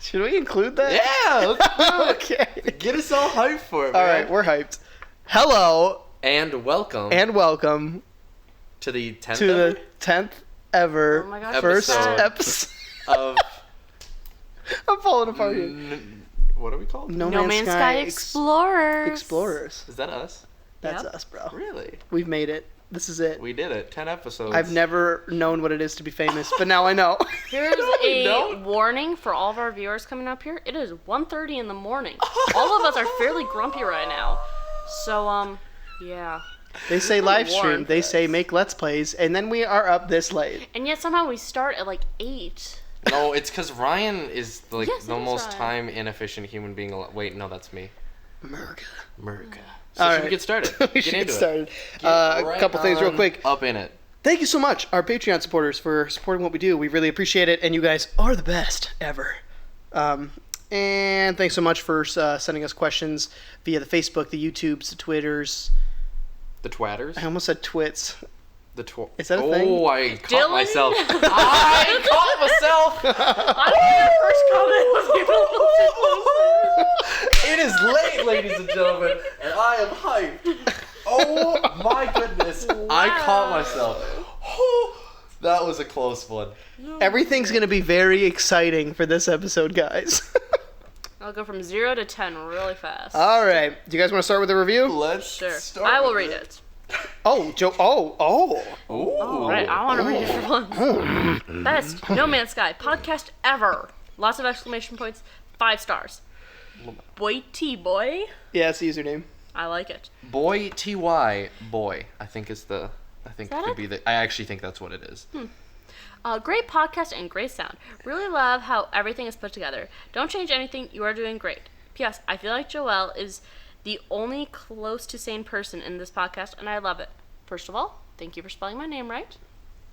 Should we include that? Yeah, let's do it. Okay. Get us all hyped for it, man. All right, we're hyped. Hello And welcome to the 10th the ever 10th ever Oh my gosh, first Episode. episode. of I'm falling apart here. what are we called? No Man's Sky Explorers. Explorers. Is that us? That's Yep. us, bro. Really? We've made it. This is it. We did it. 10 episodes. I've never known what it is to be famous, but now I know. Here's a don't. warning for all of our viewers coming up here. It is 1:30 in the morning. All of us are fairly grumpy right now. So, yeah. They say live stream, warned they us. say make Let's Plays, and then we are up this late. And yet somehow we start at like 8. No, it's because Ryan is like Yes, the it is most Ryan. time inefficient human being alive. Wait, no, that's me. Merga. So All should right. we get started? We should get into started. Get A right couple things real on quick. Up in it. Thank you so much, our Patreon supporters, for supporting what we do. We really appreciate it, and you guys are the best ever. And thanks so much for sending us questions via the Facebook, the YouTubes, the Twitters. The twatters. I almost said twits. Is that a oh, thing? Oh, I caught Dylan? myself. I caught myself. I don't know your first comment was It is late, ladies and gentlemen, and I am hyped. Oh my goodness. I caught myself. That was a close one. Everything's going to be very exciting for this episode, guys. I'll go from 0 to 10 really fast. All right. Do you guys want to start with the review? Let's Sure. start. I will with read it. Oh, Joe. Oh. Ooh. All right, I want to read it for once. Best No Man's Sky podcast ever. Lots of exclamation points. 5 stars. Boy T-boy. Yeah, it's the username. I like it. Boy TY boy. I think is the. I think that could it? be the. I actually think that's what it is. Great podcast and great sound. Really love how everything is put together. Don't change anything. You are doing great. P.S. I feel like Joelle is the only close to sane person in this podcast, and I love it. First of all, thank you for spelling my name right.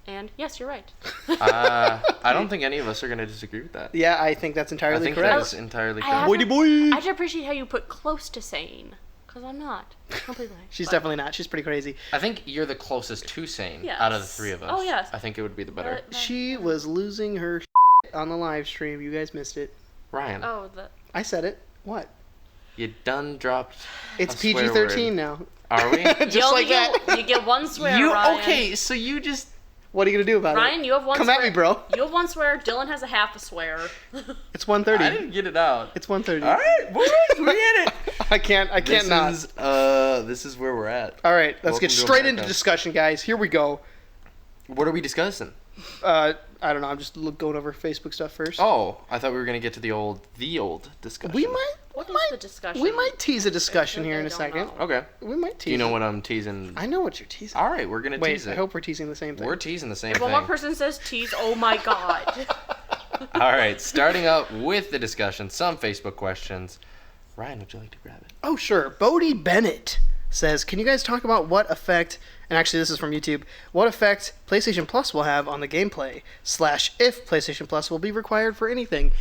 And yes, you're right. I don't think any of us are gonna disagree with that. Yeah, I think that's I entirely think correct. that is entirely I correct. have Boy, to- boy. I just appreciate how you put close to sane, because I'm not completely. She's but- definitely not. She's pretty crazy. I think you're the closest to sane Yes. out of the three of us. Oh, yes. I think it would be the better. She was losing her on the live stream. You guys missed it. Ryan, Oh, the. I said it. What? you done dropped. It's a swear PG-13 word. now. Are we? Just You only like that. You get one swear, You Ryan. okay? So you just. What are you gonna do about Ryan, it? you have one Come swear. at me, bro. You have one swear. Dylan has a half a swear. It's I 1:30. didn't get it out. It's 1:30. All right, boys, we get it. I can't not. This is where we're at. All right, let's Welcome get to straight into America. discussion, guys. Here we go. What are we discussing? I don't know. I'm just going over Facebook stuff first. Oh, I thought we were gonna get to the old discussion. we might. What we is might, the discussion? We might tease a discussion here in a I don't second. know. Okay. We might tease. Do you know it. what I'm teasing? I know what you're teasing. All right, we're gonna Wait, tease it. I hope we're teasing the same thing. We're teasing the same If thing. one more person says tease, oh my god. All right, starting up with the discussion, some Facebook questions. Ryan, would you like to grab it? Oh, sure. Bodie Bennett says, can you guys talk about what effect, and actually this is from YouTube, what effect PlayStation Plus will have on the gameplay, / if PlayStation Plus will be required for anything?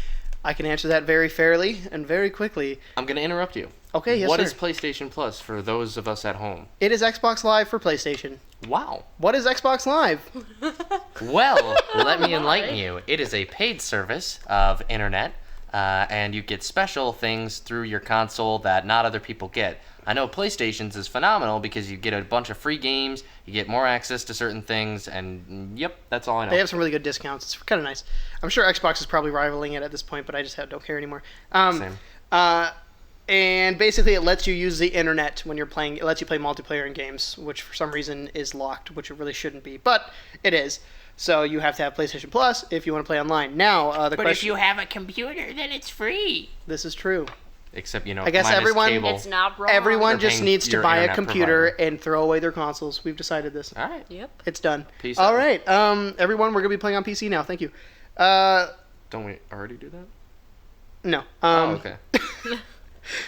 I can answer that very fairly and very quickly. I'm gonna interrupt you. Okay, yes, What sir. is PlayStation Plus for those of us at home? It is Xbox Live for PlayStation. Wow. What is Xbox Live? Well, let me enlighten you. It is a paid service of internet, and you get special things through your console that not other people get. I know PlayStation's is phenomenal because you get a bunch of free games, you get more access to certain things, and yep, that's all I know. They have some really good discounts. It's kind of nice. I'm sure Xbox is probably rivaling it at this point, but I just don't care anymore. Same. And basically, it lets you use the internet when you're playing. It lets you play multiplayer in games, which for some reason is locked, which it really shouldn't be, but it is. So you have to have PlayStation Plus if you want to play online. Now, the But question. if you have a computer, then it's free. This is true. Except, I guess minus everyone- cable. It's not wrong. Everyone You're just paying needs to your buy a internet computer provider. and throw away their consoles. We've decided this. All right. Yep. It's done. Peace All out. right, everyone, we're gonna be playing on PC now. Thank you. Don't we already do that? No. Oh, okay.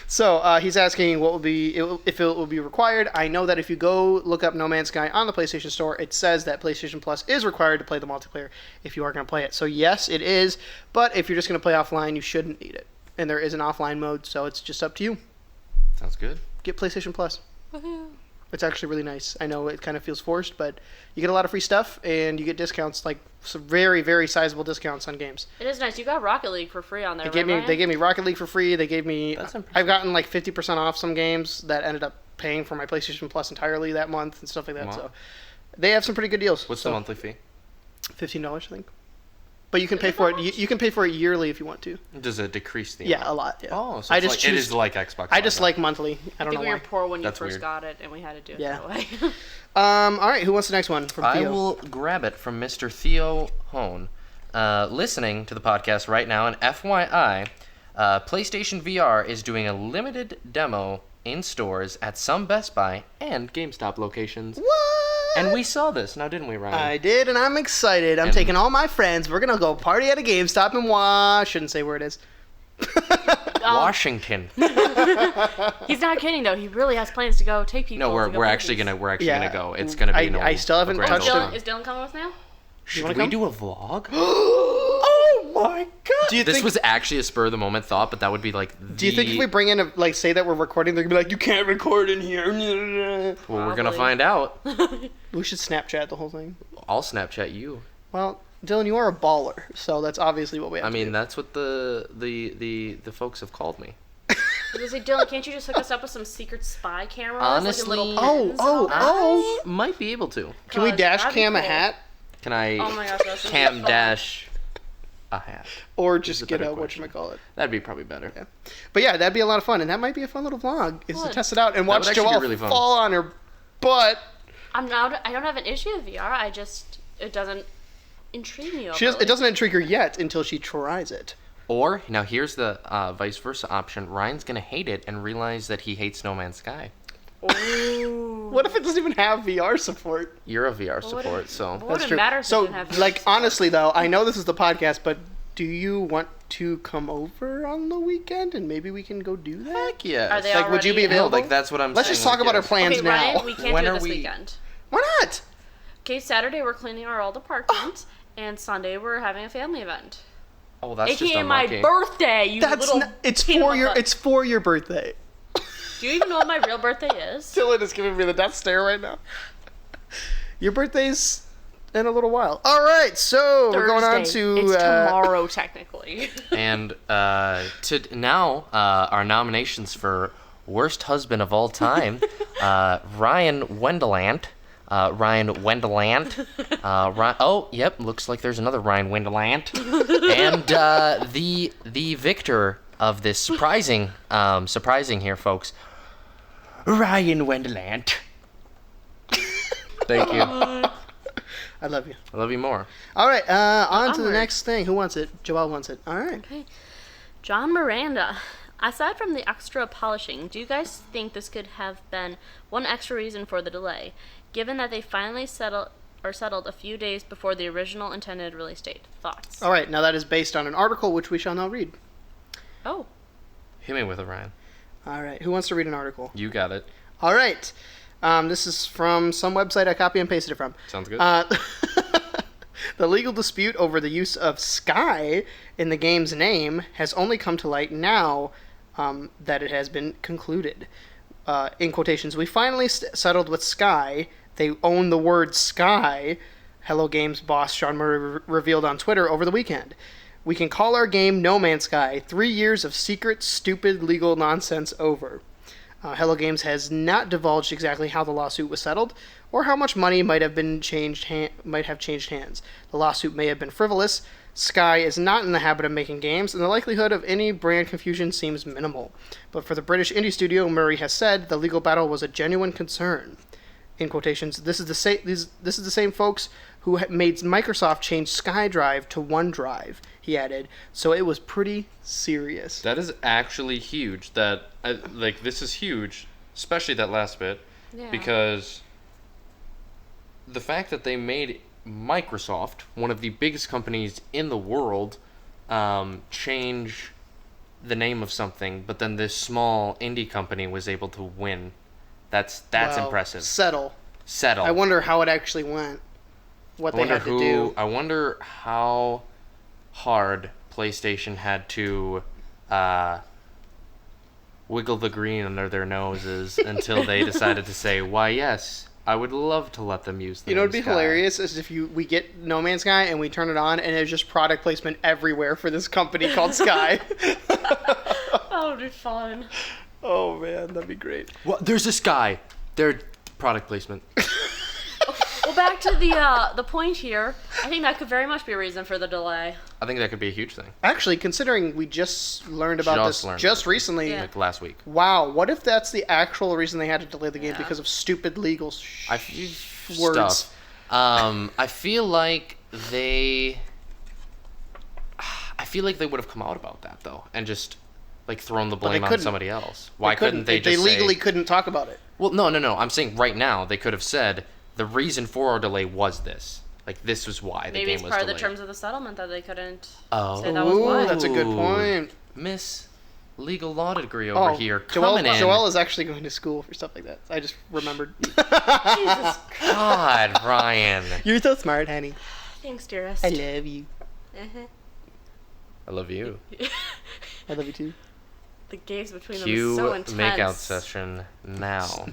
So he's asking what will be if it will be required. I know that if you go look up No Man's Sky on the PlayStation Store, it says that PlayStation Plus is required to play the multiplayer if you are going to play it. So yes, it is. But if you're just going to play offline, you shouldn't need it. And there is an offline mode, so it's just up to you. Sounds good. Get PlayStation Plus. Woohoo. It's actually really nice. I know it kind of feels forced, but you get a lot of free stuff and you get discounts, like some very, very sizable discounts on games. It is nice. You got Rocket League for free on there. They gave me Rocket League for free. They gave me. That's impressive. I've gotten like 50% off some games that ended up paying for my PlayStation Plus entirely that month and stuff like that. Wow. So they have some pretty good deals. What's the monthly fee? $15, I think. But you can Is pay it for that it. much? You can pay for it yearly if you want to. Does it decrease the Yeah, amount? a lot. Yeah. Oh, so I it's just like, it choose- is like Xbox. I just Live like monthly. I I don't think know we why. were poor when you That's first weird. got it, and we had to do it Yeah. that way. All right. Who wants the next one from I Theo? will grab it from Mr. Theo Hone. Listening to the podcast right now, and FYI, PlayStation VR is doing a limited demo in stores at some Best Buy and GameStop locations. What? And we saw this, now didn't we, Ryan? I did, and I'm excited. I'm And- taking all my friends. We're gonna go party at a GameStop and watch. Shouldn't say where it is. Washington. He's not kidding though. He really has plans to go take people. No, to go we're play actually these. gonna Yeah. go. It's gonna be I still haven't a grand touched old it. Is Dylan coming with now? Should wanna we come? do a vlog? Oh my god! Do you This think? was actually a spur of the moment thought, but that would be like the... Do you think if we bring in a, like, say that we're recording, they're gonna be like, you can't record in here? Well, we're gonna Probably. find out. We should Snapchat the whole thing. I'll Snapchat you. Well, Dylan, you are a baller, so that's obviously what we have I to mean, do. that's what the folks have called me. I was gonna say, Dylan, can't you just hook us up with some secret spy cameras? Honestly- like a little pens Oh, and all that? I might be able to. Can we Gosh, dash that'd be cam a cool. hat? Can I Oh my gosh, that's gonna be cam fun. dash a hat? Or a just get better a question. whatchamacallit? That'd be probably better. Yeah. But yeah, that'd be a lot of fun, and that might be a fun little vlog, is to Would. test it out and That would watch actually be Joelle really fun. fall on her butt. I don't have an issue with VR. It doesn't intrigue me. It doesn't intrigue her yet until she tries it. Or, now here's the vice versa option. Ryan's gonna hate it and realize that he hates No Man's Sky. Ooh. What if it doesn't even have VR support? You're a VR What support, if- so... what That's if true. it matters if So, it didn't have like, VR honestly though, I know this is the podcast, but do you want to come over on the weekend and maybe we can go do that? Heck yes. Are they Like, would you be already- No, available? like, that's what I'm Let's saying. just talk like, about our yes. plans Okay, now. Ryan, we can't When do are it this we- weekend. Why not? Okay, Saturday we're cleaning our old apartment, and Sunday we're having a family event. Oh, that's just AKA my unlucky. birthday, you That's little it's peanut for your butter. it's for your birthday. Do you even know what my real birthday is? Dylan is giving me the death stare right now. Your birthday's in a little while. All right, so we're going on Thursday. to It's tomorrow, technically. And to now, our nominations for worst husband of all time, Ryan Wendelant. Oh, yep, looks like there's another Ryan Wendelant. And the victor of this surprising here, folks, Ryan Wendelant. Thank you. I love you. I love you more. All right, on to the Onward. next thing. Who wants it? Joelle wants it. All right. Okay. John Miranda. Aside from the extra polishing, do you guys think this could have been one extra reason for the delay, given that they finally settled a few days before the original intended release date? Thoughts? All right, now that is based on an article which we shall now read. Oh. Hit me with it, Ryan. All right, who wants to read an article? You got it. All right. This is from some website I copy and pasted it from. Sounds good. The legal dispute over the use of Sky in the game's name has only come to light now that it has been concluded. In quotations, we finally settled with Sky. They own the word Sky, Hello Games boss Sean Murray revealed on Twitter over the weekend. We can call our game No Man's Sky. 3 years of secret, stupid legal nonsense over. Hello Games has not divulged exactly how the lawsuit was settled, or how much money might have changed hands. The lawsuit may have been frivolous. Sky is not in the habit of making games, and the likelihood of any brand confusion seems minimal. But for the British indie studio, Murray has said the legal battle was a genuine concern. In quotations, this is the same folks who made Microsoft change SkyDrive to OneDrive. He added, so it was pretty serious. That is actually huge. This is huge, especially that last bit, Yeah. because the fact that they made Microsoft, one of the biggest companies in the world, change the name of something, but then this small indie company was able to win. That's Well, impressive. Settle. Settle. I wonder how it actually went. What they had to do. I wonder how hard PlayStation had to wiggle the green under their noses until they decided to say, why, yes, I would love to let them use the You know, name what'd be Sky. hilarious is if we get No Man's Sky and we turn it on and there's just product placement everywhere for this company called Sky. That would be fun. Oh man, that'd be great. Well, there's this guy. Their product placement. Well, back to the point here. I think that could very much be a reason for the delay. I think that could be a huge thing. Actually, considering we just learned about Just this learned just about it. recently, Yeah. Like last week. wow, what if that's the actual reason they had to delay the game Yeah. because of stupid legal Words. words? Stuff. I feel like they would have come out about that though, and just like thrown the they blame on couldn't. somebody else. Why couldn't they They just legally say, couldn't talk about it. Well, no. I'm saying right now they could have said the reason for our delay was this. Like this was why the Maybe game it's was part of delayed. the terms of the settlement that they couldn't Oh. say that was Ooh, why. that's a good Ooh. point. Miss Legal Law degree over here Joelle, coming in. Joelle is actually going to school for stuff like that. I just remembered. Jesus. God, Ryan. You're so smart, honey. Thanks, dearest. I love you. Uh-huh. I love you. I love you too. The gaze between them Cue is so intense. makeout session now.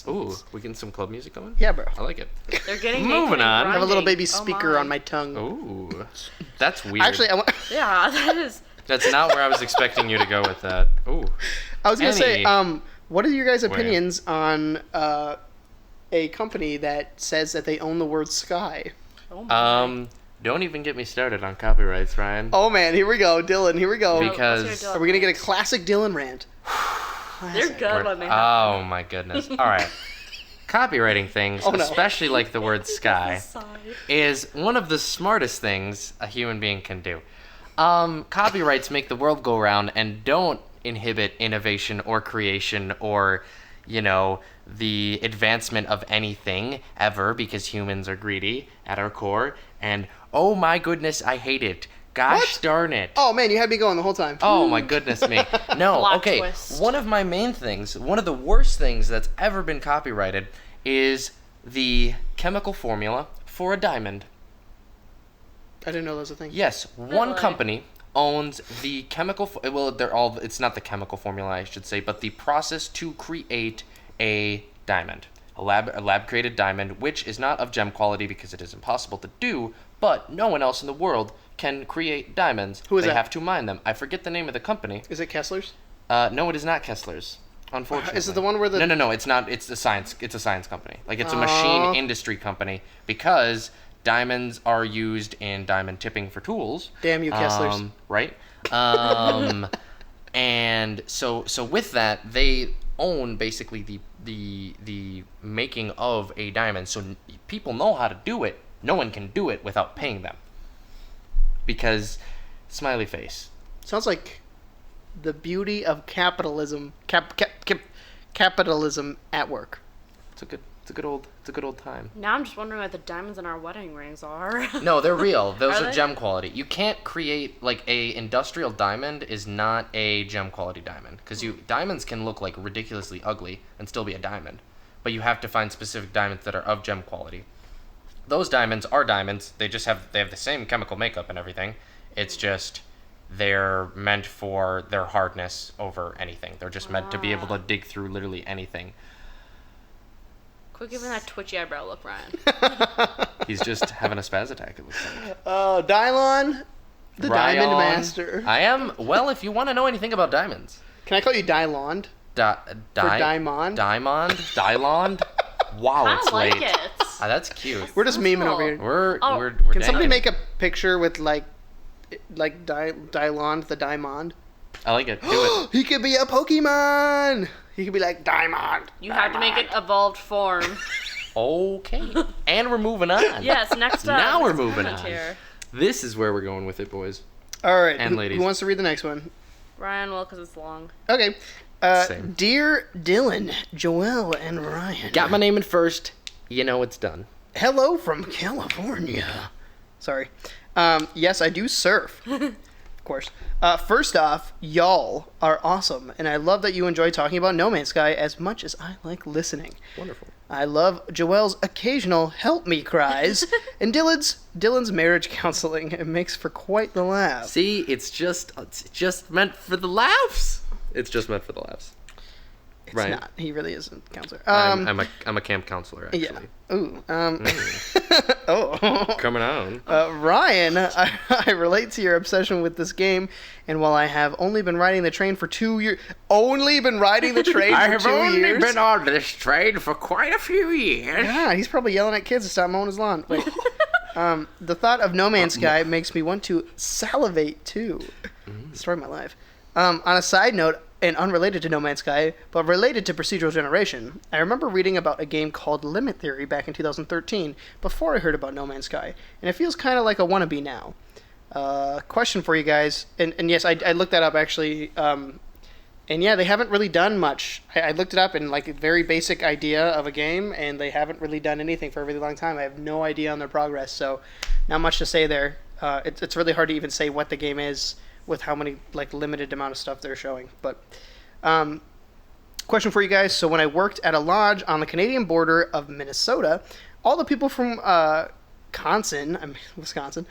Ooh, we getting some club music going? Yeah, bro. I like it. They're getting Moving naked and on. I have a little grinding. baby speaker on my tongue. Ooh, that's weird. Actually, Yeah, that is. That's not where I was expecting you to go with that. Ooh. I was gonna say, Any- what are your guys' Where? opinions on a company that says that they own the word sky? Oh my. Don't even get me started on copyrights, Ryan. Oh man, here we go, Dylan. Here we go. Because- What's your Are we gonna get a classic Dylan rant? They're good when they have. Oh my goodness. All right. Copywriting things, Oh, no. especially like the word sky, Sigh. is one of the smartest things a human being can do. Copyrights make the world go round and don't inhibit innovation or creation or, the advancement of anything ever because humans are greedy at our core. And oh my goodness, I hate it. Gosh What? darn it. Oh man, you had me going the whole time. Oh my goodness me. No, Plot okay. twist. One of my main things, one of the worst things that's ever been copyrighted is the chemical formula for a diamond. I didn't know that was a thing. Yes, one Really? company owns the chemical it's not the chemical formula I should say, but the process to create a diamond. A lab created diamond, which is not of gem quality because it is impossible to do, but no one else in the world can create diamonds. Who is they that? have to mine them. I forget the name of the company. Is it Kessler's? No, it is not Kessler's. Unfortunately. Is it the one where the? No, it's not. It's a science company. Like it's a machine industry company because diamonds are used in diamond tipping for tools. Damn you, Kesslers. Right. And so with that, they own basically the making of a diamond. So people know how to do it. No one can do it without paying them. Because smiley face. Sounds like the beauty of capitalism. Capitalism at work. It's a good old time. Now I'm just wondering what the diamonds in our wedding rings are. No, they're real. Those Are are they? gem quality. You can't create like a industrial diamond is not a gem quality diamond because diamonds can look like ridiculously ugly and still be a diamond, but you have to find specific diamonds that are of gem quality. Those diamonds are diamonds. They have the same chemical makeup and everything. It's just they're meant for their hardness over anything. They're just meant to be able to dig through literally anything. Quit giving that twitchy eyebrow look, Ryan. He's just having a spaz attack. It looks like. Oh, Dylon, the Diamond Ryan. Master. I am. Well, if you want to know anything about diamonds. Can I call you Dylond? Diamond? Dylond? Wow, I it's like late. it. Ah, that's cute. We're just That's memeing cool. over here. We're Oh, we're Can somebody dangling. make a picture with like Dylond, the Diamond? I like it. Do it. He could be a Pokemon. He could be like Diamond. You have to make it evolved form. Okay. And we're moving on. Yes, next up. Now we're next moving comment on. Here. This is where we're going with it, boys. All right. And ladies. Who wants to read the next one? Ryan will, because it's long. Okay. Same. Dear Dylan, Joelle, and Ryan. Got my name in first. You know it's done. Hello from California. Sorry. Yes, I do surf. Of course. First off, y'all are awesome, and I love that you enjoy talking about No Man's Sky as much as I like listening. Wonderful. I love Joelle's occasional help me cries, and Dylan's marriage counseling. It makes for quite the laugh. See, it's just meant for the laughs. It's just meant for the laughs. It's Ryan. not. He really isn't a counselor. I'm a camp counselor, actually. Yeah. Ooh. Oh. Coming on. Ryan, I relate to your obsession with this game, and while I have only been riding the train for 2 years, only been riding the train I for have 2 only years. been on this train for quite a few years. Yeah, he's probably yelling at kids to stop mowing his lawn. Wait. The thought of No Man's Sky makes me want to salivate too. Story of my life. On a side note, and unrelated to No Man's Sky, but related to procedural generation, I remember reading about a game called Limit Theory back in 2013 before I heard about No Man's Sky, and it feels kind of like a wannabe now. Question for you guys, and yes, I looked that up actually, and yeah, they haven't really done much. I looked it up in like a very basic idea of a game, and they haven't really done anything for a really long time. I have no idea on their progress, so not much to say there. It's really hard to even say what the game is with how many like limited amount of stuff they're showing. But question for you guys. So when I worked at a lodge on the Canadian border of Minnesota, all the people from Wisconsin,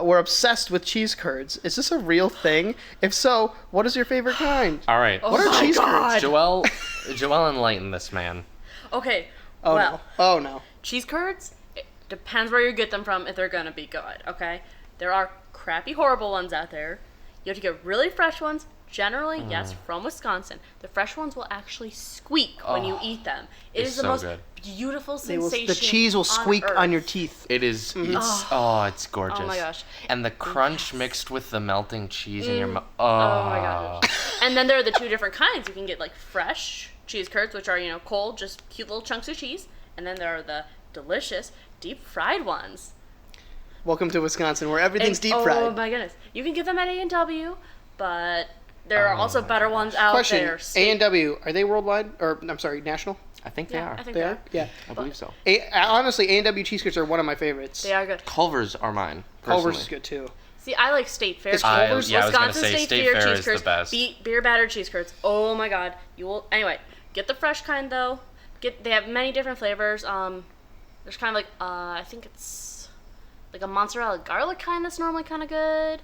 were obsessed with cheese curds. Is this a real thing? If so, what is your favorite kind? All right. What are cheese curds? Joelle, enlighten this man. Okay. Oh well, no. Oh no. cheese curds, it depends where you get them from if they're gonna be good, okay? There are crappy, horrible ones out there. You have to get really fresh ones. Generally, yes, from Wisconsin. The fresh ones will actually squeak when you eat them. It it's is the so most good. beautiful They will, sensation. the cheese will squeak Earth. on your teeth. It is. It's gorgeous. Oh my gosh. And the crunch mixed with the melting cheese in your mouth. Oh my gosh. And then there are the two different kinds. You can get like fresh cheese curds, which are, cold, just cute little chunks of cheese. And then there are the delicious deep fried ones. Welcome to Wisconsin, where everything's deep fried. Oh my goodness. You can get them at A&W, but there are also better ones out Question: there. A&W, are they worldwide, or I'm sorry, national? I think they Yeah, are. I think They are. Yeah. I believe so. Honestly, A&W cheese curds are one of my favorites. They are good. Culver's are mine. Personally. Culver's is good too. See, I like State Fair. Is Culver's- I was gonna Wisconsin say State Fair Fair cheese is curds. the best. Beer battered cheese curds. Oh my god. You will. Anyway, get the fresh kind though. They have many different flavors. There's kind of like I think it's like a mozzarella garlic kind that's normally kind of good,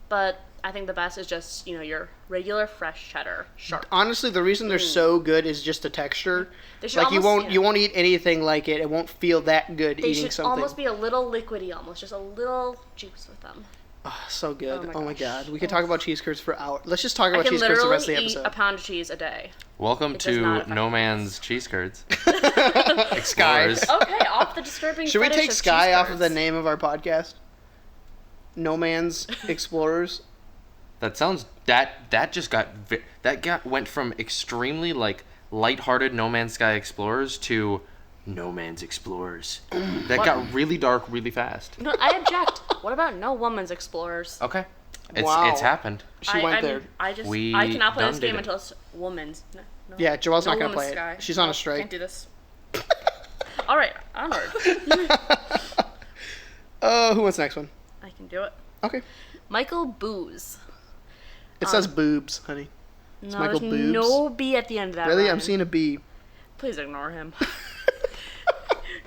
but I think the best is just your regular fresh cheddar sharp. Honestly, the reason they're so good is just the texture. They should Like you almost- won't eat anything like it. It won't feel that good They eating should something. almost be a little liquidy, almost just a little juice with them. Oh, so good. Oh Oh my my gosh. god. We could talk about cheese curds for hours. Let's just talk I about can cheese curds the rest of the literally eat episode. a pound of cheese a day. Welcome It does not to affect No me. Man's Cheese Curds. Sky. Explorers. Okay, off the disturbing. Should we fetish take of Sky cheese off of the curds. name of our podcast? No Man's Explorers. That sounds that just went from extremely like lighthearted No Man's Sky Explorers to No Man's Explorers. That got really dark really fast. No, I object. What about No Woman's Explorers? Okay. It's Wow. happened. She I went mean, there. I cannot play this done game did it. until it's woman's. No, Yeah, Joelle's no not gonna woman's play it. Sky. She's on a No, strike. Can't do this. All right, onward. Who wants the next one? I can do it. Okay. Michael Booze. It says boobs, honey. No, Michael there's Boobs? no B at the end of that. Really? Ryan. I'm seeing a B. Please ignore him.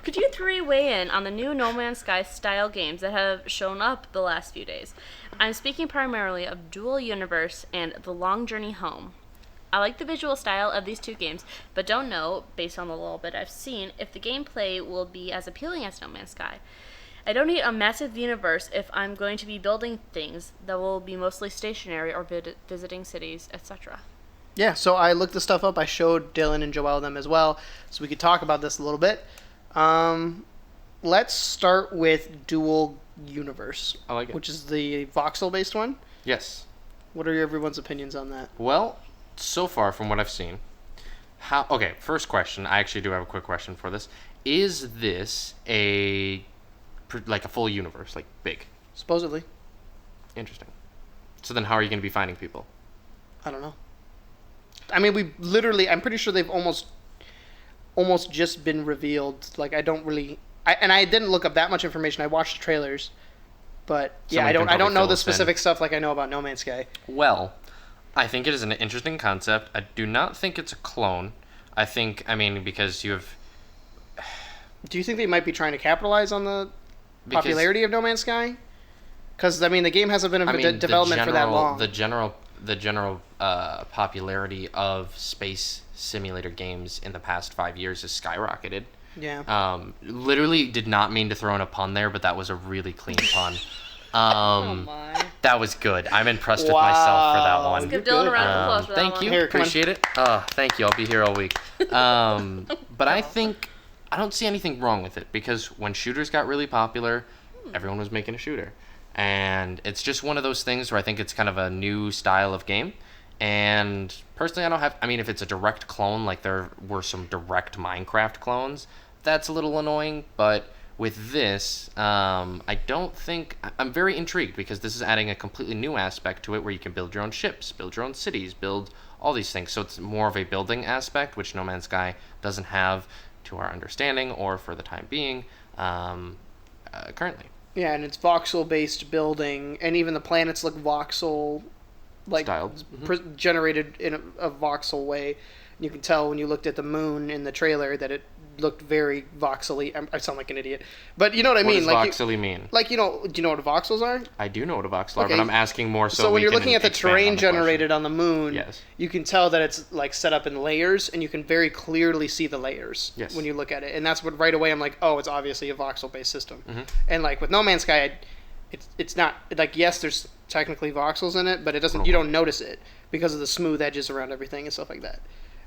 Could you three weigh in on the new No Man's Sky style games that have shown up the last few days? I'm speaking primarily of Dual Universe and The Long Journey Home. I like the visual style of these two games, but don't know, based on the little bit I've seen, if the gameplay will be as appealing as No Man's Sky. I don't need a massive universe if I'm going to be building things that will be mostly stationary or visiting cities, etc. Yeah, so I looked the stuff up. I showed Dylan and Joelle them as well, so we could talk about this a little bit. Let's start with Dual Universe. I like it. Which is the voxel-based one. Yes. What are everyone's opinions on that? Well, so far from what I've seen, okay, first question. I actually do have a quick question for this. Is this like a full universe, like big? Supposedly. Interesting. So then how are you going to be finding people? I don't know. I mean, I'm pretty sure they've almost just been revealed. Like, I didn't look up that much information. I watched the trailers. But yeah, Someone I can don't probably know fill the us in. specific stuff like I know about No Man's Sky. Well, I think it is an interesting concept. I do not think it's a clone. Because you have... Do you think they might be trying to capitalize on the popularity of No Man's Sky? Because, the game hasn't been in development for that long. The the general popularity of space simulator games in the past 5 years has skyrocketed. Yeah. Literally did not mean to throw in a pun there, but that was a really clean pun. Oh my. That was good. I'm impressed with myself for that Wow. one. Give Dylan a round of applause for that Thank one. you. Here, come on. Appreciate it. Thank you. I'll be here all week. But I think I don't see anything wrong with it because when shooters got really popular, everyone was making a shooter. And it's just one of those things where I think it's kind of a new style of game. And personally, I mean, if it's a direct clone, like there were some direct Minecraft clones, that's a little annoying. But with this, I'm very intrigued because this is adding a completely new aspect to it where you can build your own ships, build your own cities, build all these things. So it's more of a building aspect, which No Man's Sky doesn't have to our understanding or for the time being currently. Yeah, and it's voxel-based building, and even the planets look voxel, like Styled. generated in a voxel way. You can tell when you looked at the moon in the trailer that it looked very voxely. I sound like an idiot, but you know what I What mean. does Like voxely mean? do you know what voxels are? I do know what a voxel are, Okay. but I'm asking more so So when we you're can looking at the expand terrain on the question. generated on the moon, Yes. you can tell that it's like set up in layers, and you can very clearly see the layers Yes. when you look at it. And that's what right away I'm like, oh, it's obviously a voxel-based system. Mm-hmm. And like with No Man's Sky, it's not like, yes, there's technically voxels in it, but you don't notice it because of the smooth edges around everything and stuff like that.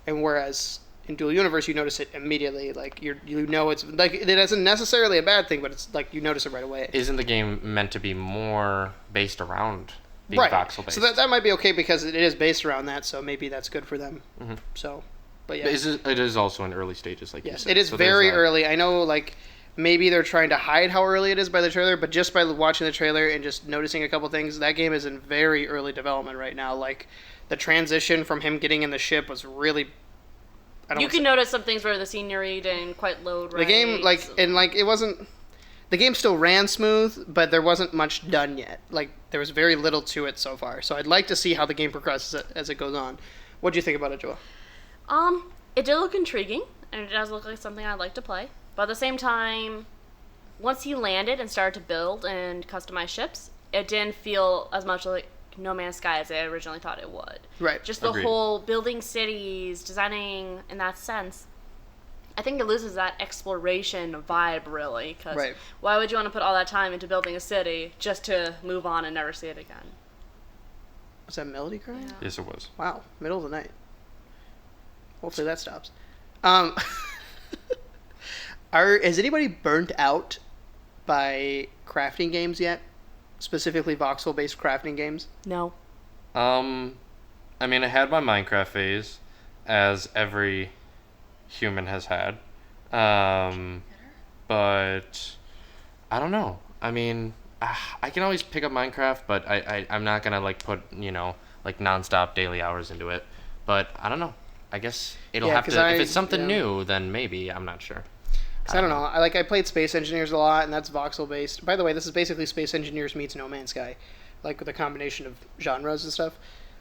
And whereas in Dual Universe, you notice it immediately. Like you know it's like it isn't necessarily a bad thing, but it's like you notice it right away. Isn't the game meant to be more based around being Right. voxel based? So that might be okay because it is based around that. So maybe that's good for them. Mm-hmm. So, but yeah, But it is also in early stages, like you yes, said. it is So there's very that. early. I know, like maybe they're trying to hide how early it is by the trailer, but just by watching the trailer and just noticing a couple things, that game is in very early development right now. Like the transition from him getting in the ship was really. You can notice some things where the scenery didn't quite load right. The game, it wasn't. The game still ran smooth, but there wasn't much done yet. Like there was very little to it so far. So I'd like to see how the game progresses as it goes on. What do you think about it, Joel? It did look intriguing, and it does look like something I'd like to play. But at the same time, once he landed and started to build and customize ships, it didn't feel as much like No Man's Sky as I originally thought it would. Right. Just the Agreed. whole building cities, designing in that sense. I think it loses that exploration vibe, really. Because Right. why would you want to put all that time into building a city just to move on and never see it again? Was that Melody crying? Yeah. Yes, it was. Wow, middle of the night. Hopefully that stops. Is anybody burnt out by crafting games yet? Specifically voxel-based crafting games? No. I mean, I had my Minecraft phase, as every human has had. But I don't know. I mean, I can always pick up Minecraft, but I'm not gonna like put like nonstop daily hours into it. But I don't know. I guess it'll Yeah, have 'cause to. I- If it's something yeah. new, then maybe. I'm not sure. I don't know. I played Space Engineers a lot, and that's voxel-based. By the way, this is basically Space Engineers meets No Man's Sky, like with a combination of genres and stuff.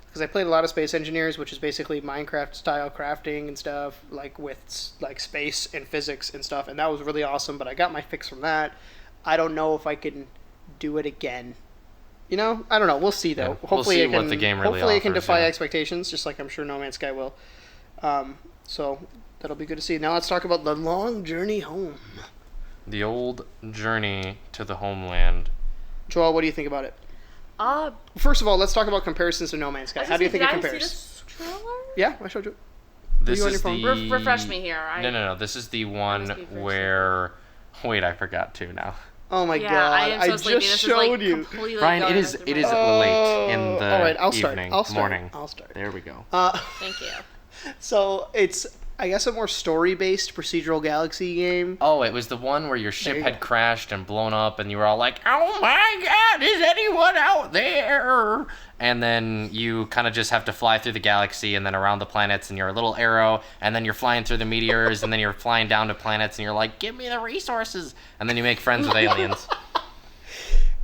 Because I played a lot of Space Engineers, which is basically Minecraft-style crafting and stuff, like with like space and physics and stuff, and that was really awesome. But I got my fix from that. I don't know if I can do it again. You know, I don't know. We'll see though. Yeah, we'll Hopefully, see it can. what the game really hopefully, it can offers, defy yeah. expectations, just like I'm sure No Man's Sky will. So that'll be good to see. Now let's talk about the long journey home. The old journey to the homeland. Joel, what do you think about it? First of all, let's talk about comparisons to No Man's Sky. How do you think it compares? Did I see this trailer? Yeah, I showed you. This you on is your the phone? Refresh me here. No. This is the one must be first. where. Wait, I forgot to now. Oh my Yeah, god! I am so I sleepy. just This showed is like you. completely Brian, going it is through it my is head. late in the all right, I'll start. evening, I'll start. morning. I'll start. There we go. Thank you. So it's, I guess, a more story-based procedural galaxy game. Oh, it was the one where your ship you had go. crashed and blown up, and you were all like, "Oh my God, is anyone out there?" And then you kind of just have to fly through the galaxy and then around the planets, and you're a little arrow, and then you're flying through the meteors, and then you're flying down to planets, and you're like, "Give me the resources," and then you make friends with aliens.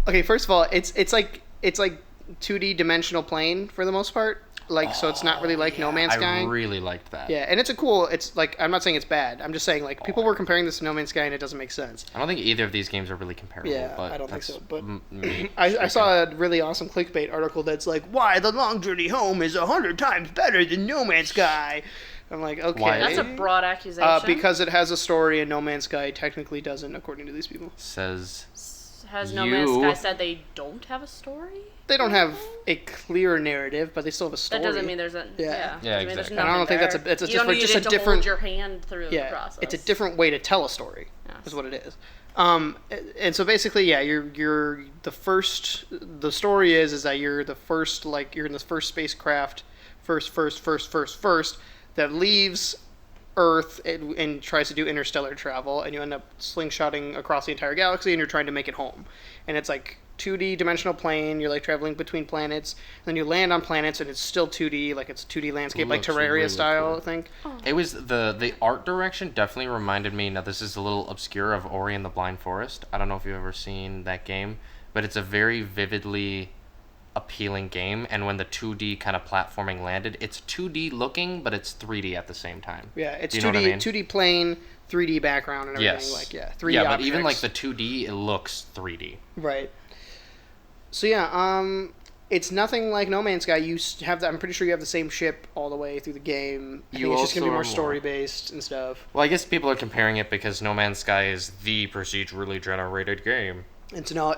Okay, first of all, it's like 2D dimensional plane for the most part. like so it's not really like No Man's Sky. I really liked that. Yeah, and it's like I'm not saying it's bad. I'm just saying like people were comparing this to No Man's Sky and it doesn't make sense. I don't think either of these games are really comparable. Yeah, but I don't think so. But me I saw a really awesome clickbait article that's like, why the long journey home is 100 times better than No Man's Sky. I'm like, okay. Why? That's a broad accusation. Because it has a story and No Man's Sky technically doesn't, according to these people. Has No Man's Sky said they don't have a story? They don't have a clear narrative, but they still have a story. That doesn't mean there's a Yeah. Yeah, doesn't mean there's exactly. And I don't think nothing that's there. it's You don't just need a to different. hold your hand through the process. It's a different way to tell a story. Yes. Is what it is. And so basically, yeah, you're the first. The story is that you're the first, like you're in this first spacecraft, first that leaves Earth and tries to do interstellar travel, and you end up slingshotting across the entire galaxy, and you're trying to make it home. And it's like 2D dimensional plane. You're like traveling between planets. And then you land on planets, and it's still 2D, like it's a 2D landscape, like Looks Terraria really style, cool. I think. It was the art direction definitely reminded me. Now this is a little obscure of Ori and the Blind Forest. I don't know if you've ever seen that game, but it's a very vividly appealing game. And when the 2D kind of platforming landed, it's 2D looking, but it's 3D at the same time. Yeah, it's Do you know 2D, what I mean? 2D plane, 3D background, and everything. Yes. Like 3D. Yeah, but even like objects. the 2D, it looks 3D. Right. So yeah, it's nothing like No Man's Sky. You have that. I'm pretty sure you have the same ship all the way through the game. I think it's just gonna be more story based and stuff. Well, I guess people are comparing it because No Man's Sky is the procedurally generated game. And so now,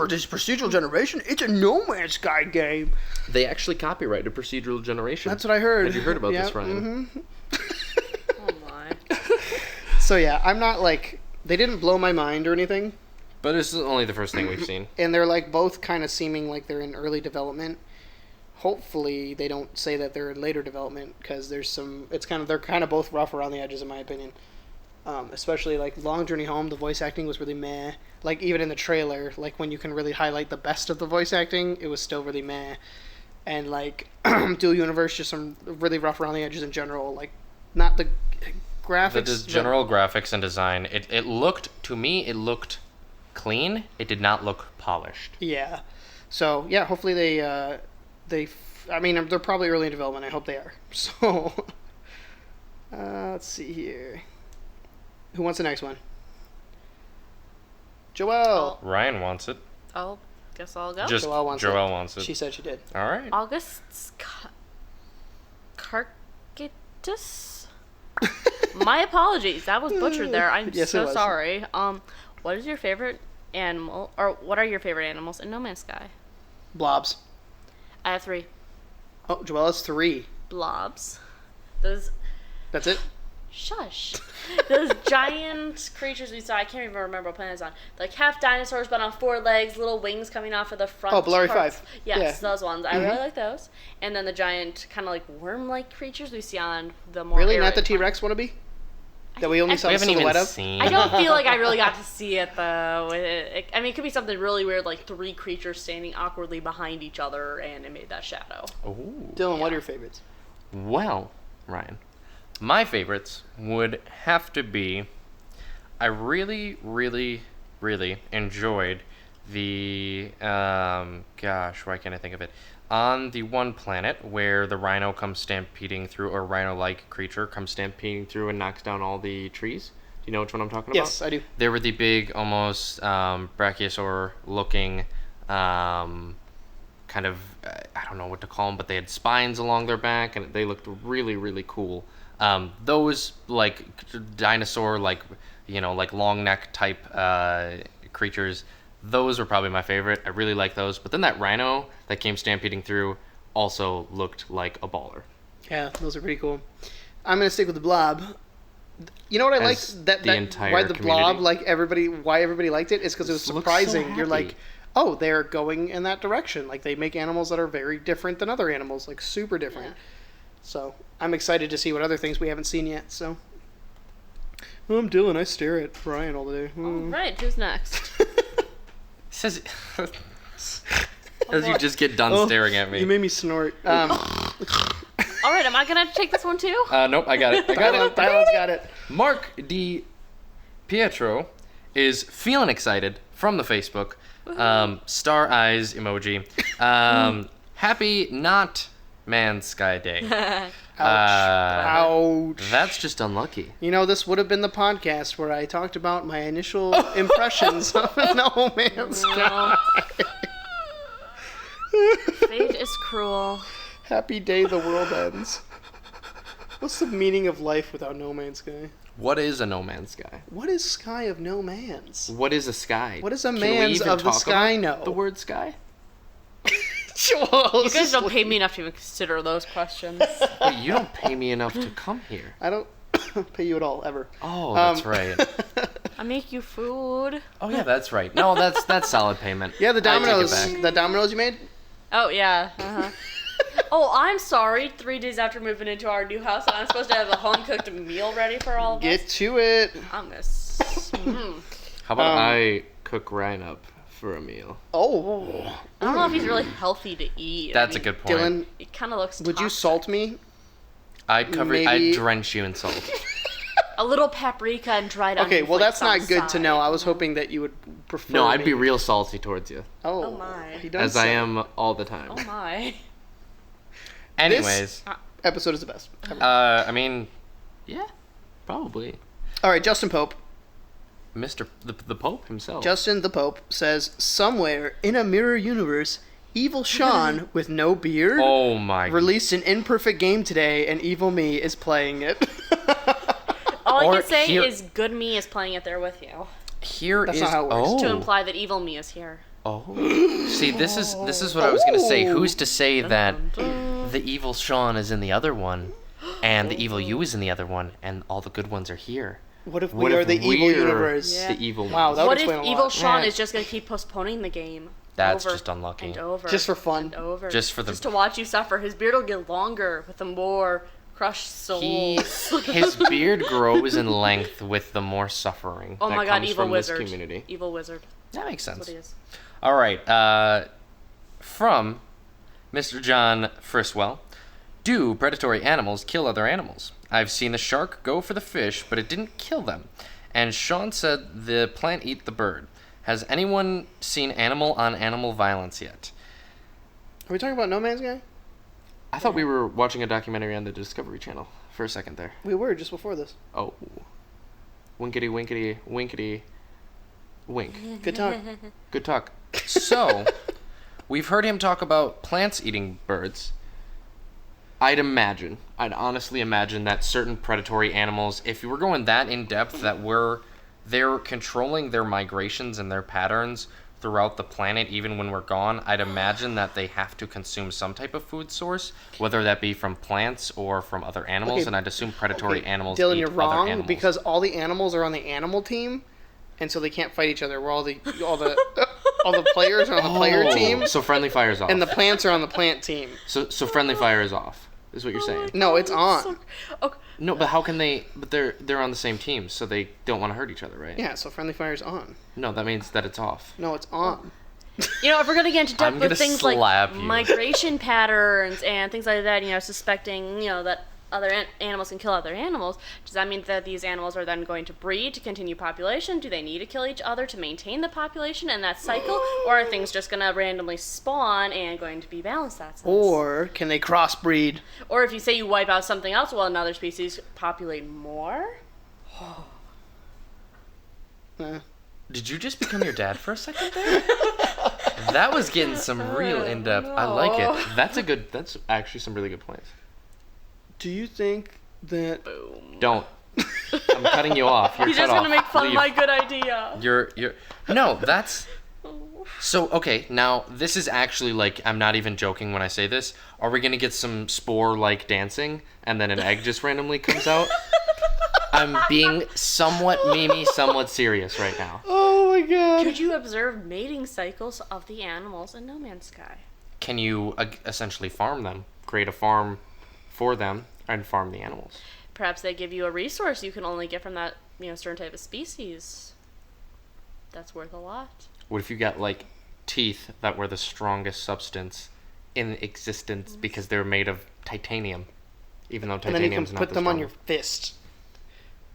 this procedural generation, it's a No Man's Sky game. They actually copyrighted procedural generation. That's what I heard. Had you heard about Yeah, this, Ryan? Oh my. So yeah, I'm not like they didn't blow my mind or anything, But this is only the first thing we've seen. and they're like both kind of seeming like they're in early development. Hopefully, they don't say that they're in later development because there's some. They're kind of both rough around the edges, in my opinion. Especially like Long Journey Home, the voice acting was really meh. Like even in the trailer, like when you can really highlight the best of the voice acting, it was still really meh. And like Dual Universe, just some really rough around the edges in general. Like not the graphics. The general graphics and design, it looked, to me, it looked clean. It did not look polished. Yeah. So yeah, hopefully they. I mean, they're probably early in development. I hope they are. So let's see here. Who wants the next one? Joelle. Ryan wants it. Guess I'll go. Just Joelle wants Joelle it. wants it. She said she did. All right. August's Carcatus? My apologies. That was butchered there. I'm Yes, it so was. sorry. What is your favorite animal, or what are your favorite animals in No Man's Sky? Blobs. I have 3. Oh, Joelle has 3. Blobs. Those... That's it? Shush. Those giant creatures we saw, I can't even remember what planet it's on. Like half dinosaurs but on 4 legs, little wings coming off of the front. Oh, Blurry parts. 5. Yes, Yeah. those ones. I really like those. And then the giant kind of like worm-like creatures we see on the more Really? arid Not the planet. T-Rex wannabe? That we only saw We the haven't even silhouette of? seen. I don't feel like I really got to see it though. I mean, it could be something really weird, like 3 creatures standing awkwardly behind each other, and it made that shadow. Ooh. Dylan, what are your favorites? Well, Ryan, my favorites would have to be. I really, really, really enjoyed the. Gosh, why can't I think of it? On the one planet where the rhino comes stampeding through, or rhino-like creature comes stampeding through and knocks down all the trees. Do you know which one I'm talking about? Yes, I do. They were the big, almost brachiosaur-looking, kind of, I don't know what to call them, but they had spines along their back, and they looked really, really cool. Those, like, dinosaur, like, like long neck type creatures, those were probably my favorite. I really like those. But then that rhino that came stampeding through also looked like a baller. Yeah, those are pretty cool. I'm gonna stick with the blob. You know what I As liked? the entire why the blob, community. why everybody liked it is because it was Looks so surprising. You're happy. like, oh, they're going in that direction. Like they make animals that are very different than other animals, like super different. Yeah. So I'm excited to see what other things we haven't seen yet. So I'm Dylan. I stare at Brian all day. Right, who's next? Says as you just get done staring at me. You made me snort. All right, am I gonna take this one too? Nope, I got it. I got it. Dylan's got it. Mark D. Pietro is feeling excited from the Facebook. Star eyes emoji. Happy not Man's Sky Day. Ouch. That's just unlucky. You know, this would have been the podcast where I talked about my initial impressions of No Man's Sky. Fate is cruel. Happy day the world ends. What's the meaning of life without No Man's Sky? What is a No Man's Sky? What is sky of no man's? What is a sky? What is a Can we man's even of the talk sky about know? The word sky? Joel, You guys don't pay me enough to even consider those questions. Wait, you don't pay me enough to come here. I don't pay you at all, ever. Oh, that's right. I make you food. Oh yeah, that's right. No, that's solid payment. Yeah, the I take it Domino's. back. The Domino's you made? Oh, yeah. Uh-huh. Oh, I'm sorry. 3 days after moving into our new house, and I'm supposed to have a home-cooked meal ready for all of Get us. to it. I'm gonna... How about I cook Ryan up for a meal? Oh. I don't know if he's really healthy to eat. That's I a mean, good point. Dylan, It kind of looks would you toxic. salt me? I'd maybe- drench you in salt. A little paprika and dried onion Okay, well flakes that's on not the good to side. know. I was hoping that you would prefer No, I'd me. be real salty towards you, Oh, Oh my. He does as I say. am all the time. Oh my. Anyways, Episode is the best. I mean, yeah, probably. All right, Justin Pope. Mr. The Pope himself. Justin the Pope says, somewhere in a mirror universe, Evil Sean with no beard Oh my. released an imperfect game today, and Evil Me is playing it. All I Or can say here- is good me is playing it there with you. Here That's is not how it works. oh. To imply that evil me is here. Oh. See, this is what I was gonna say. Oh. Who's to say that Dun. the evil Sean is in the other one, and the evil you is in the other one, and all the good ones are here? What if What we are if the Evil we're Universe? Yeah. The evil. Wow, ones? that would What if explain a evil lot. Sean Yeah. is just gonna keep postponing the game? That's over just unlucky. And over. Just for fun. And over. Just for the- Just to watch you suffer. His beard will get longer with the more crushed souls. His beard grows in length with the more suffering. Oh that my god, comes evil from wizard. This community. Evil wizard. That makes That's sense. what he is. All right. From Mr. John Friswell. Do predatory animals kill other animals? I've seen the shark go for the fish, but it didn't kill them. And Sean said the plant eat the bird. Has anyone seen animal-on-animal violence yet? Are we talking about No Man's Sky? I thought we were watching a documentary on the Discovery Channel for a second there. We were just before this. Oh. Winkety, winkety, winkety, wink. Good talk. Good talk. So, we've heard him talk about plants eating birds. I'd honestly imagine that certain predatory animals, if you were going that in depth, that they're controlling their migrations and their patterns throughout the planet, even when we're gone, I'd imagine that they have to consume some type of food source, whether that be from plants or from other animals, Okay. and I'd assume predatory animals Dylan, eat you're other wrong animals. because all the animals are on the animal team, and so they can't fight each other. We're all the players are on the player team, So friendly fire's off. and the plants are on the plant team. So friendly fire is off, is what you're saying. No, it's on. Okay. No, but how can they? But they're on the same team, so they don't want to hurt each other, right? Yeah, so friendly fire's on. No, that means that it's off. No, it's on. You know, if we're gonna get into I'm depth gonna with things slap like you. migration patterns and things like that, suspecting, that other animals can kill other animals, does that mean that these animals are then going to breed to continue population? Do they need to kill each other to maintain the population and that cycle? Or are things just gonna randomly spawn and going to be balanced that sense? Or can they crossbreed? Or if you say you wipe out something else, will another species populate more? Did you just become your dad for a second there? That was getting some real in depth. I like No. it. That's actually some really good points. Do you think that? Boom. Don't. I'm cutting you off. You're He's cut just gonna off. make fun Leave. of my good idea. You're no, that's so okay. Now this is actually like I'm not even joking when I say this. Are we gonna get some spore like dancing and then an egg just randomly comes out? I'm being somewhat memey, somewhat serious right now. Oh my god! Could you observe mating cycles of the animals in No Man's Sky? Can you essentially farm them, create a farm for them, and farm the animals? Perhaps they give you a resource you can only get from that, certain type of species. That's worth a lot. What if you got like teeth that were the strongest substance in existence because they're made of titanium, even though And then you can titanium's not put the them on your strongest. fist,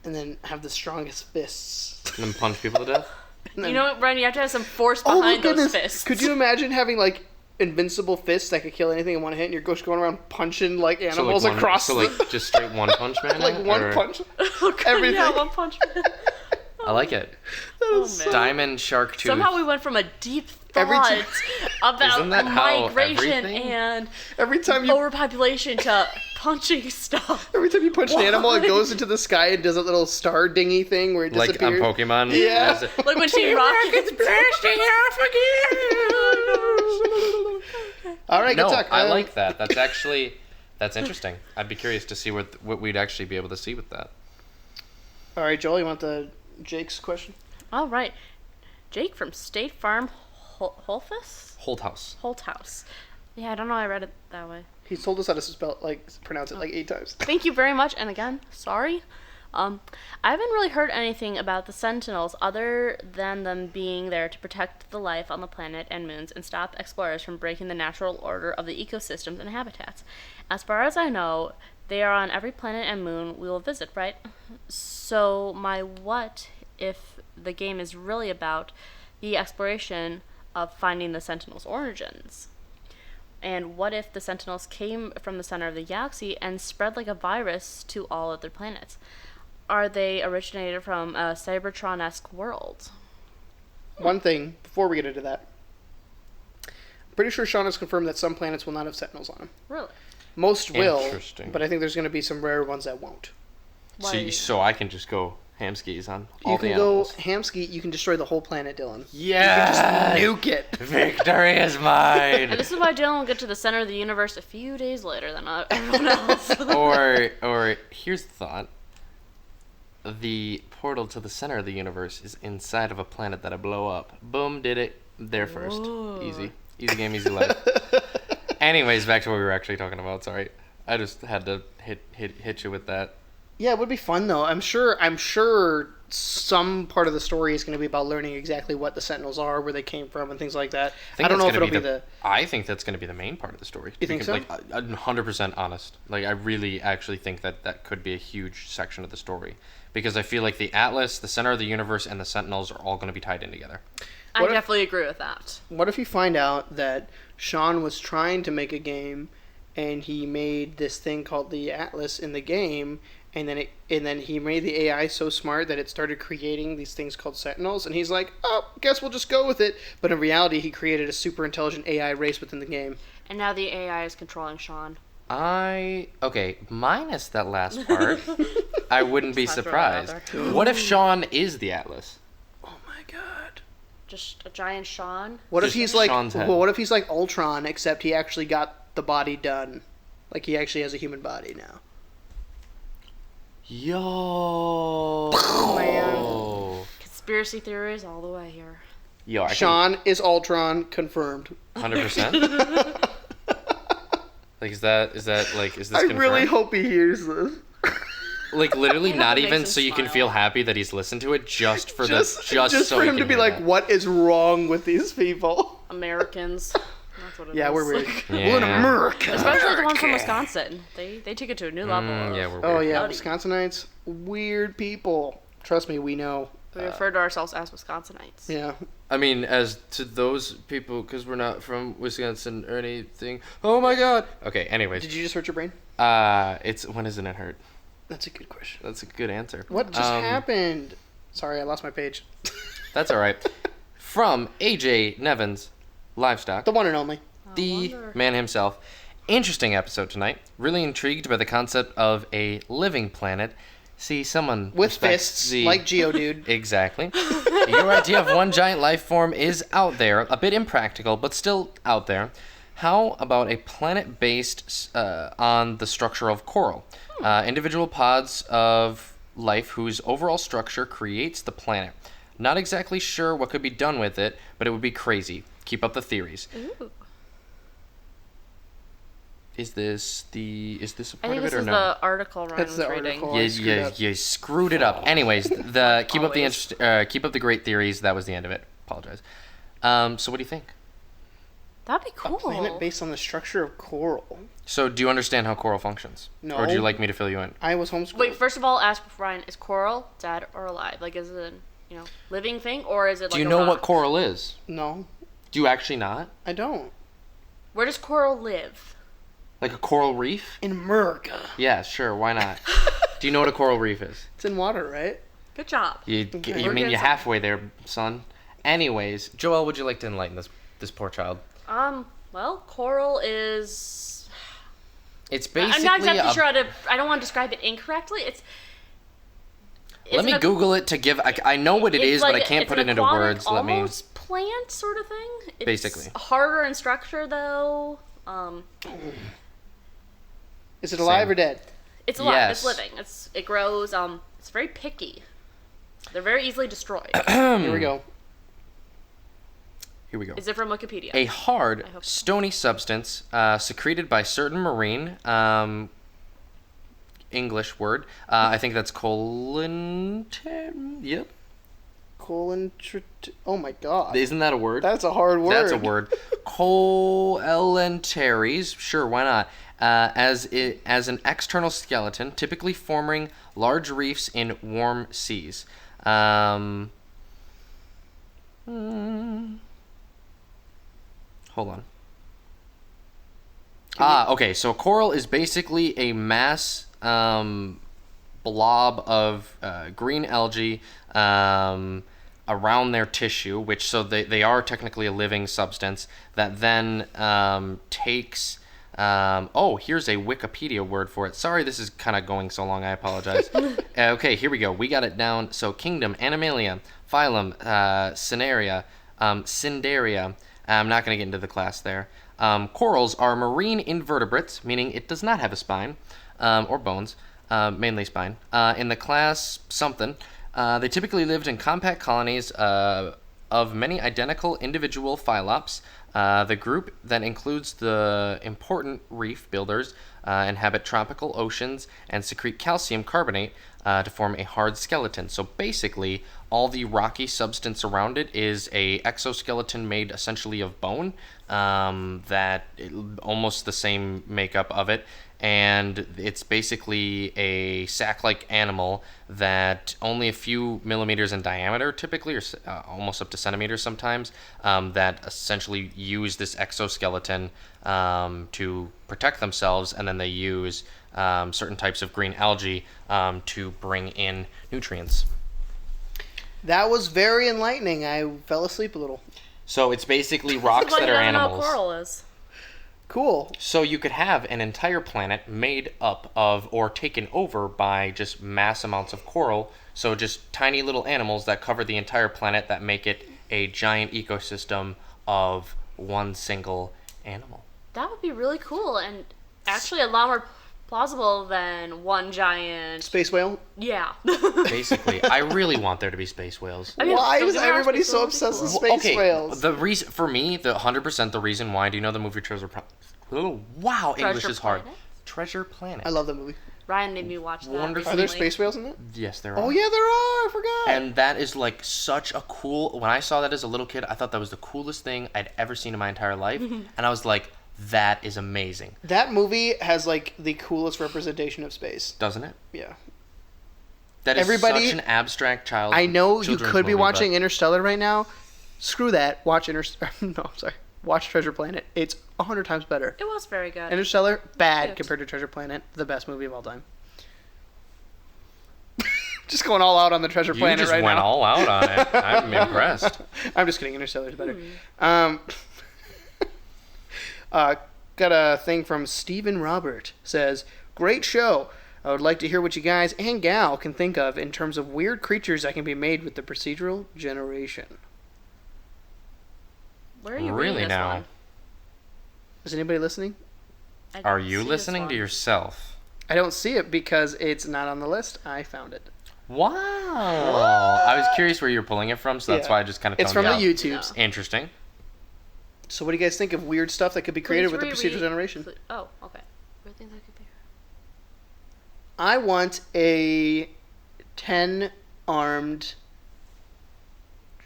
and then have the strongest fists. And then punch people to death. And then- You know what, Brian? You have to have some force Oh my behind those goodness! fists. Could you imagine having like invincible fists that could kill anything in one hit, and you're just going around punching like So, animals like, across just straight one punch man. like it, one or- punch. Everything. Yeah, one punch man. I like it. Oh, man. Diamond shark tooth. Somehow we went from a deep Every thought time- about Isn't that how migration everything- and Every time you overpopulation to punching stuff. Every time you punch an animal, it goes into the sky and does a little star dingy thing where it like on disappears. Pokemon. Yeah. As it- Like when Team Rocket's blasting off again. All right, no, good talk. I like that. That's interesting. I'd be curious to see what we'd actually be able to see with that. All right, Joel, you want the Jake's question? All right. Jake from State Farm Holthus? Holthouse. Yeah, I don't know. I read it that way. He's told us how to pronounce it like 8 times. Thank you very much. And again, sorry. I haven't really heard anything about the Sentinels other than them being there to protect the life on the planet and moons and stop explorers from breaking the natural order of the ecosystems and habitats. As far as I know, they are on every planet and moon we will visit, right? So my what if the game is really about the exploration of finding the Sentinels' origins? And what if the Sentinels came from the center of the galaxy and spread like a virus to all other planets? Are they originated from a Cybertron-esque world? One thing, before we get into that. I'm pretty sure Sean has confirmed that some planets will not have Sentinels on them. Really? Most will, Interesting. but I think there's going to be some rare ones that won't. So I can just go ham skis on all You the can go animals. Hamski, you can destroy the whole planet, Dylan. Yeah. Nuke it. Victory is mine. And this is why Dylan will get to the center of the universe a few days later than everyone else. or here's the thought. The portal to the center of the universe is inside of a planet that'll blow up. Boom, did it. There first. Ooh. Easy game, easy life. Anyways, back to what we were actually talking about. Sorry, I just had to hit you with that. Yeah, it would be fun though. I'm sure some part of the story is going to be about learning exactly what the Sentinels are, where they came from, and things like that. I don't know if it'll be the. I think that's going to be the main part of the story. You think so? Like, I'm 100% honest. Like, I really actually think that could be a huge section of the story, because I feel like the Atlas, the center of the universe, and the Sentinels are all going to be tied in together. I What if- definitely agree with that. What if you find out that Sean was trying to make a game, and he made this thing called the Atlas in the game, and then he made the AI so smart that it started creating these things called Sentinels, and he's like, oh, guess we'll just go with it. But in reality, he created a super intelligent AI race within the game. And now the AI is controlling Sean. Okay, minus that last part, I wouldn't be Just had to throw that out surprised. What if Sean is the Atlas? Oh my god. Just a giant Sean. What if Just he's like? Sean's head. Well, what if he's like Ultron, except he actually got the body done, like he actually has a human body now. Yo. Man. Conspiracy theories all the way here. Yo, I Sean is Ultron, confirmed. 100%. Like, is this I confirmed? really hope he hears this. Like, literally, I hope not it makes even him so you can smile. feel happy that he's listened to it, just for just so for he him to can be hear like, that. what is wrong with these people? Americans. That's what it Yeah, is. we're weird. Yeah. We're in America. Especially the one from Wisconsin. They take it to a new level. Yeah, we're weird. Oh yeah, Nutty. Wisconsinites, weird people. Trust me, we know. We refer to ourselves as Wisconsinites. Yeah. I mean, as to those people, because we're not from Wisconsin or anything. Oh my god. Okay, anyways. Did you just hurt your brain? It's when doesn't it hurt? That's a good question. That's a good answer. What just happened? Sorry, I lost my page. That's all right. From AJ Nevins, Livestock. The one and only. The wonder. man himself. Interesting episode tonight. Really intrigued by the concept of a living planet. See, someone With respects fists, the... like Geodude. Exactly. Your idea of one giant life form is out there, a bit impractical, but still out there. How about a planet based on the structure of coral? Individual pods of life whose overall structure creates the planet. Not exactly sure what could be done with it, but it would be crazy. Keep up the theories. Ooh. Is this a I part think of this it or is no? the article Ryan That's was the reading. article. I screwed up. You screwed it up. Anyways, the keep up the Always. keep up the great theories. That was the end of it. Apologize. So what do you think? That'd be A cool. planet based on the structure of coral. So do you understand how coral functions? No. Or do you like me to fill you in? I was homeschooled. Wait, first of all, ask Ryan: is coral dead or alive? Like, is it a living thing or is it? Do like you a know rock? what coral is? No, Do you actually not? I don't. Where does coral live? Like a coral reef? In America. Yeah, sure. Why not? Do you know what a coral reef is? It's in water, right? Good job. You We're mean good you're son. halfway there, son. Anyways, Joel, would you like to enlighten this poor child? Well, coral is. It's basically I'm not exactly sure how to. I don't want to describe it incorrectly. Let me Google it to give. I know what it is, but I can't put it into words. Let me. Almost plant sort of thing. It's Basically. harder in structure though. Is it alive Same. or dead? It's alive. Yes. It's living. It grows. It's very picky. They're very easily destroyed. Here we go. Here we go. Is it from Wikipedia? A hard, I hope so. stony substance secreted by certain marine English word. I think that's Yep. Oh my god. Isn't that a word? That's a hard word. That's a word. Coelentaries. Sure, why not? As an external skeleton, typically forming large reefs in warm seas. Hold on. Okay. So coral is basically a mass blob of green algae around their tissue, which so they are technically a living substance that then takes. Here's a Wikipedia word for it. Sorry, this is kind of going so long. I apologize. Okay, here we go. We got it down. So, kingdom, Animalia, phylum, Cinderia. I'm not going to get into the class there. Corals are marine invertebrates, meaning it does not have a spine or bones, mainly spine. In the class something, they typically lived in compact colonies of many identical individual phyllops. The group that includes the important reef builders inhabit tropical oceans and secrete calcium carbonate to form a hard skeleton. So basically, all the rocky substance around it is a exoskeleton made essentially of bone, almost the same makeup of it. And it's basically a sack-like animal that only a few millimeters in diameter typically, or almost up to centimeters sometimes, that essentially use this exoskeleton to protect themselves, and then they use certain types of green algae to bring in nutrients. That was very enlightening. I fell asleep a little. So it's basically rocks that are animals. Know what coral is. Cool. So you could have an entire planet made up of or taken over by just mass amounts of coral. So just tiny little animals that cover the entire planet that make it a giant ecosystem of one single animal. That would be really cool and actually a lot more plausible than one giant. Space whale? Yeah. Basically, I really want there to be space whales. I mean, Why don't is get me wrong, everybody space so whales would be obsessed with cool. space whales? The reason for me, the 100% the reason why. Do you know the movie Treasure? Wow, English Treasure is hard. Planet? Treasure Planet. I love that movie. Ryan made me watch that. Wonderful. Are there recently. space whales in it? Yes, there are. Oh yeah, there are. I forgot. And that is like such a cool. When I saw that as a little kid, I thought that was the coolest thing I'd ever seen in my entire life, and I was like, "That is amazing." That movie has like the coolest representation of space. Doesn't it? Yeah. That is Everybody- such an abstract child. I know you children's could be movie, watching but Interstellar right now. Screw that. Watch No, I'm sorry. Watch Treasure Planet. It's 100 times better. It was very good. Interstellar, bad Cute. compared to Treasure Planet. The best movie of all time. Just going all out on the Treasure You Planet just right went now. all out on it. I'm impressed. I'm just kidding. Interstellar's better. Got a thing from Stephen Robert. Says, great show. I would like to hear what you guys and gal can think of in terms of weird creatures that can be made with the procedural generation. Where are you Really reading this now? one? Is anybody listening? I Are didn't you see this listening one. to yourself? I don't see it because it's not on the list. I found it. Wow. I was curious where you were pulling it from, so that's Yeah. why I just kind of It's from toned the you out. YouTubes. Interesting. So what do you guys think of weird stuff that could be created with the Please procedural reread- generation? Oh, okay. Weird things that could be. I want a 10-armed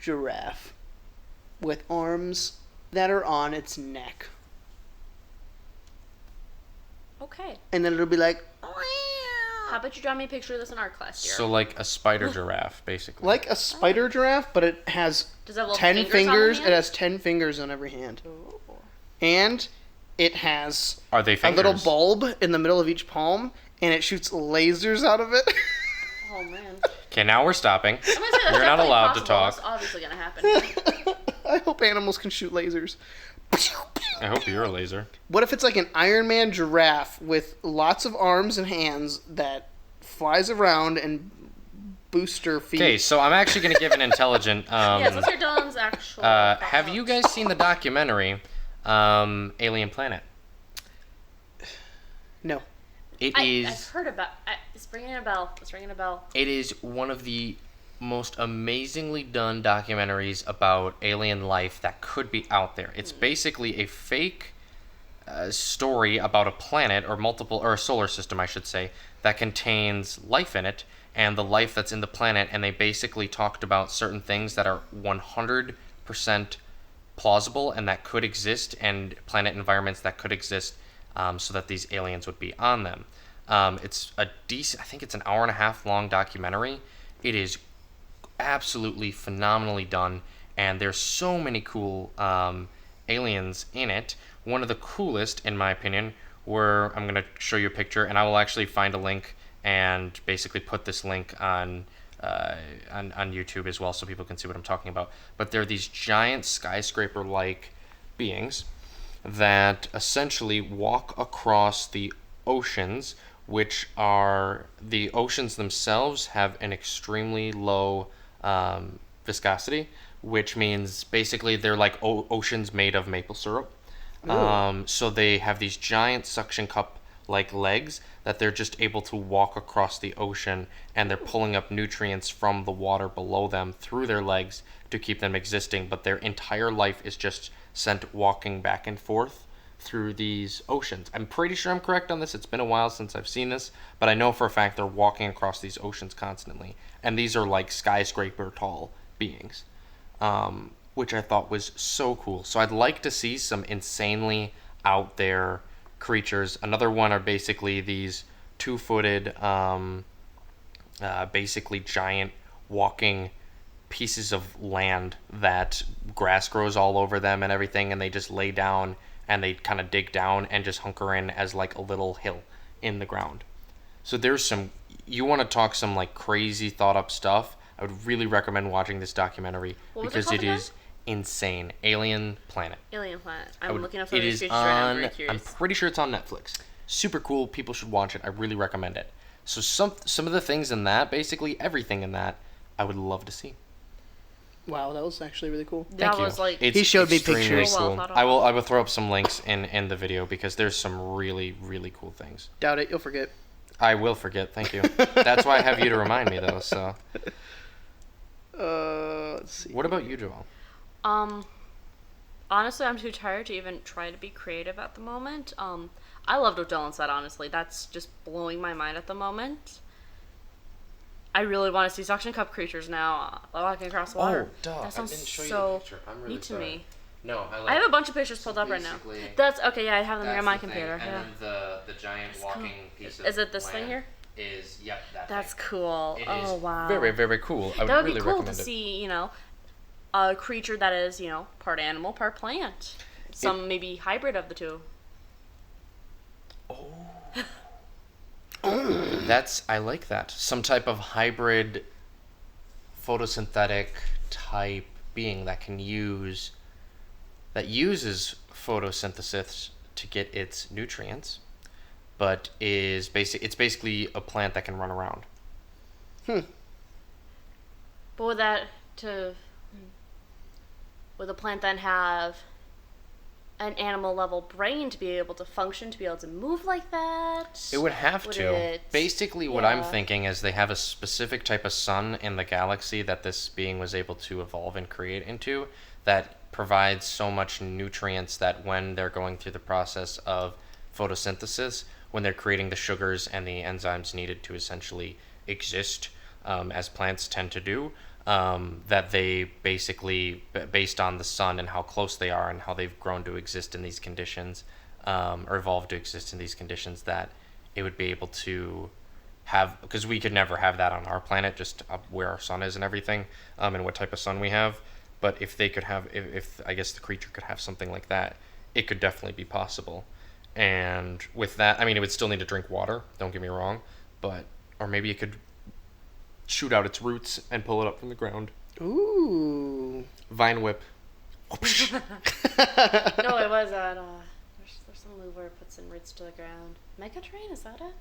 giraffe with arms that are on its neck. Okay. And then it'll be like How about you draw me a picture of this in art class, dear? So like a spider giraffe, basically. like a spider giraffe, but it has Does it have little 10 fingers on the fingers. It hand? has 10 fingers on every hand. Ooh. And it has Are they a fingers? little bulb in the middle of each palm, and it shoots lasers out of it. Oh man. Okay, now we're stopping. I'm gonna say that's You're not definitely allowed to possible. talk. That's obviously gonna happen. I hope animals can shoot lasers. I hope you're a laser. What if it's like an Iron Man giraffe with lots of arms and hands that flies around and booster feet? Okay, so I'm actually going to give an intelligent. Yes, let's hear Dylan's actual. Have you guys seen the documentary Alien Planet? No. I've heard about. It's ringing a bell. It's ringing a bell. It is one of the most amazingly done documentaries about alien life that could be out there. It's basically a fake story about a planet or a solar system, I should say, that contains life in it, and the life that's in the planet, and they basically talked about certain things that are 100% plausible and that could exist, and planet environments that could exist, so that these aliens would be on them. It's a decent, I think it's an hour and a half long documentary. It is absolutely phenomenally done, and there's so many cool aliens in it. One of the coolest, in my opinion, I'm going to show you a picture, and I will actually find a link and basically put this link on YouTube as well, so people can see what I'm talking about. But they're these giant skyscraper-like beings that essentially walk across the oceans, which are the oceans themselves have an extremely low viscosity, which means basically they're like oceans made of maple syrup. So they have these giant suction cup like legs that they're just able to walk across the ocean, and they're pulling up nutrients from the water below them through their legs to keep them existing, but their entire life is just sent walking back and forth through these oceans. I'm pretty sure I'm correct on this. It's been a while since I've seen this, but I know for a fact they're walking across these oceans constantly, and these are like skyscraper tall beings, which I thought was so cool. So I'd like to see some insanely out there creatures. Another one are basically these two-footed, basically giant walking pieces of land that grass grows all over them and everything, and they just lay down and they kind of dig down and just hunker in as like a little hill in the ground. So there's some, you want to talk some like crazy thought up stuff, I would really recommend watching this documentary because it is insane. Alien Planet. Alien Planet. I'm looking up some It of these is creatures right now. I'm on, very curious. I'm pretty sure it's on Netflix. Super cool. People should watch it. I really recommend it. So some of the things in that, basically everything in that, I would love to see. Wow, that was actually really cool. That Thank you. was like It's He showed me extremely pictures. Well Cool. thought out. I will throw up some links in the video because there's some really, really cool things. Doubt it. You'll forget. I will forget. Thank you. That's why I have you to remind me though. So Let's see. what about you, Joel? Honestly, I'm too tired to even try to be creative at the moment. I loved what Dylan said, honestly. That's just blowing my mind at the moment. I really want to see suction cup creatures now walking across water. That sounds so neat to me. No, I have a bunch of pictures pulled up right now. That's okay. Yeah, I have them here on my computer. And Yeah. then the giant walking piece of Is it this thing here? Is that That's thing. cool. It Oh is wow. very, very cool. I would That would really be cool to recommend it. see, a creature that is, part animal, part plant. Some maybe hybrid of the two. I like that. Some type of hybrid photosynthetic type being that uses photosynthesis to get its nutrients, but it's basically a plant that can run around. But would the plant then have an animal level brain to be able to function, to be able to move like that? It would have Would to. it- Basically, what I'm yeah. thinking is they have a specific type of sun in the galaxy that this being was able to evolve and create into that provides so much nutrients that when they're going through the process of photosynthesis, when they're creating the sugars and the enzymes needed to essentially exist, as plants tend to do, that they basically, based on the sun and how close they are and how they've grown to exist in these conditions, or evolved to exist in these conditions, that it would be able to have, because we could never have that on our planet, just where our sun is and everything, and what type of sun we have. But if they could have, if I guess the creature could have something like that, it could definitely be possible. And with that, I mean, it would still need to drink water, don't get me wrong, but, or maybe it could shoot out its roots and pull it up from the ground. Ooh. Vine whip. No, it was at there's some move where it puts in roots to the ground. Mega Drain, is that it?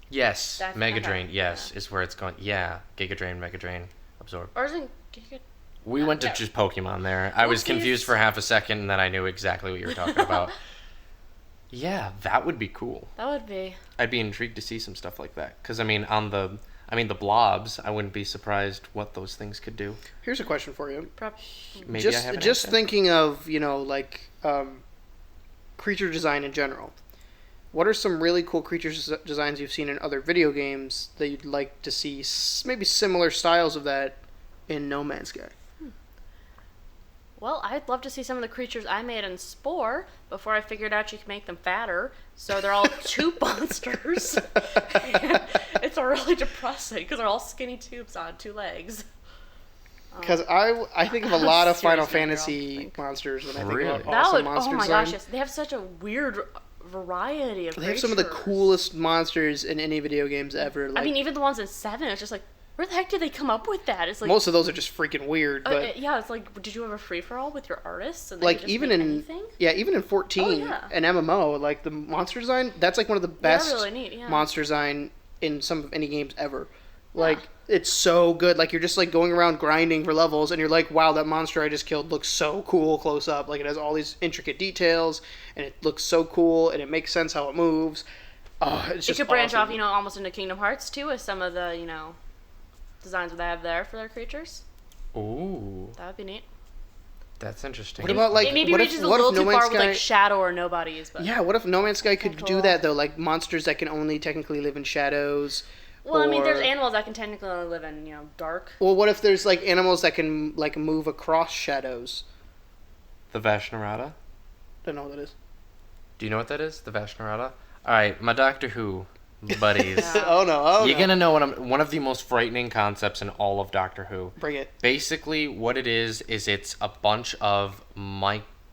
Yes, That's- Mega okay, Drain, yes, yeah. is where it's going. Yeah, Giga Drain, Mega Drain, Absorb. Or is it Giga? We went to yeah. just Pokemon there. I was Oopsies. confused for half a second, and then I knew exactly what you were talking about. Yeah, that would be cool. That would be. I'd be intrigued to see some stuff like that. Because, I mean, the blobs, I wouldn't be surprised what those things could do. Here's a question for you. Maybe I just have an just answer. thinking of, creature design in general. What are some really cool creature designs you've seen in other video games that you'd like to see maybe similar styles of that in No Man's Sky? Well, I'd love to see some of the creatures I made in Spore before I figured out you could make them fatter. So they're all tube monsters. And it's really depressing because they're all skinny tubes on 2 legs. Because I think of a lot of Final Seriously, girl. Fantasy monsters when I think Really? about That awesome would. monster Oh my design. gosh! Yes, they have such a weird variety of. They have some of the creatures. coolest monsters in any video games ever. Like, I mean, even the ones in 7, it's just like, where the heck did they come up with that? It's like most of those are just freaking weird. But yeah, it's like, did you have a free for all with your artists? And they like could just even make in anything? even in 14, Oh, yeah. an MMO, like the monster design, that's like one of the best really neat, yeah. monster design in some of any games ever. Like it's so good. Like you're just like going around grinding for levels, and you're like, wow, that monster I just killed looks so cool close up. Like it has all these intricate details, and it looks so cool, and it makes sense how it moves. Oh, it's It just could branch awesome. off, almost into Kingdom Hearts too, with some of the, designs that they have there for their creatures. Ooh, That would be neat. that's interesting. What about like It maybe what reaches if a what little if No too Man's far with Sky? like Shadow or Nobodies, but Yeah, what if No Man's Sky could do Cool. that though? Like monsters that can only technically live in shadows. well, I mean, there's or- animals that can technically only live in dark. Well, what if there's like animals that can like move across shadows? The Vashnarada? Don't know what that is. Do you know what that is? The Vashnarada? Alright, my Doctor Who buddies. Yeah. Oh no! Oh You're no. gonna know one of the most frightening concepts in all of Doctor Who. Bring it. Basically, what it is it's a bunch of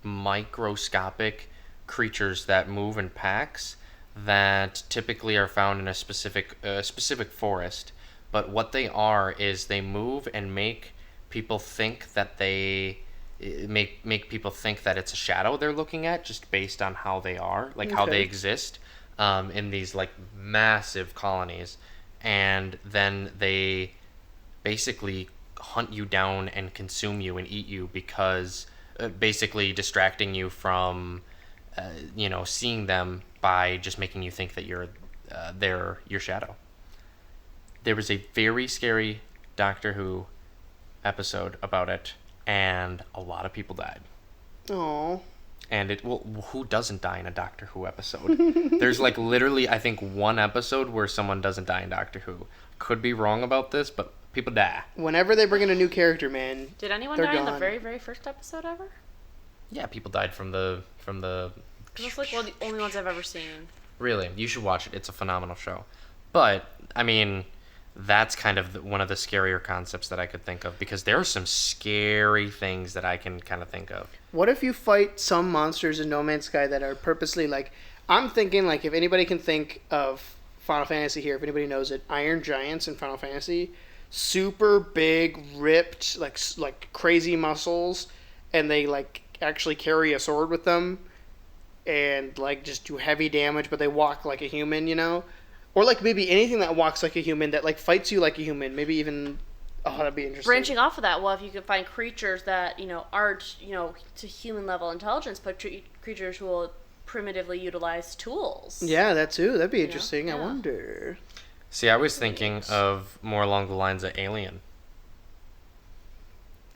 microscopic creatures that move in packs that typically are found in a specific forest. But what they are is they move and make people think that make people think that it's a shadow they're looking at just based on how they are, like how they Okay. exist in these like massive colonies, and then they basically hunt you down and consume you and eat you because basically distracting you from seeing them by just making you think that they're your shadow. There was a very scary Doctor Who episode about it, and a lot of people died. Oh. And who doesn't die in a Doctor Who episode? There's like literally, I think, one episode where someone doesn't die in Doctor Who. Could be wrong about this, but people die. Whenever they bring in a new character, man. Did anyone They're die in the gone. very, very first episode ever? Yeah, people died from the. Because that's like one of the only ones I've ever seen. Really, you should watch it. It's a phenomenal show. But I mean, that's kind of one of the scarier concepts that I could think of, because there are some scary things that I can kind of think of. What if you fight some monsters in No Man's Sky that are purposely like? I'm thinking like if anybody can think of Final Fantasy here, if anybody knows it, Iron Giants in Final Fantasy, super big, ripped, like crazy muscles, and they like actually carry a sword with them, and like just do heavy damage, but they walk like a human, or like maybe anything that walks like a human that like fights you like a human, maybe even. Oh, that'd be interesting. Branching off of that, well, if you could find creatures that, aren't, to human level intelligence, but creatures who will primitively utilize tools. Yeah, that too. That'd be interesting. I Yeah. wonder. See, I was thinking of more along the lines of Alien.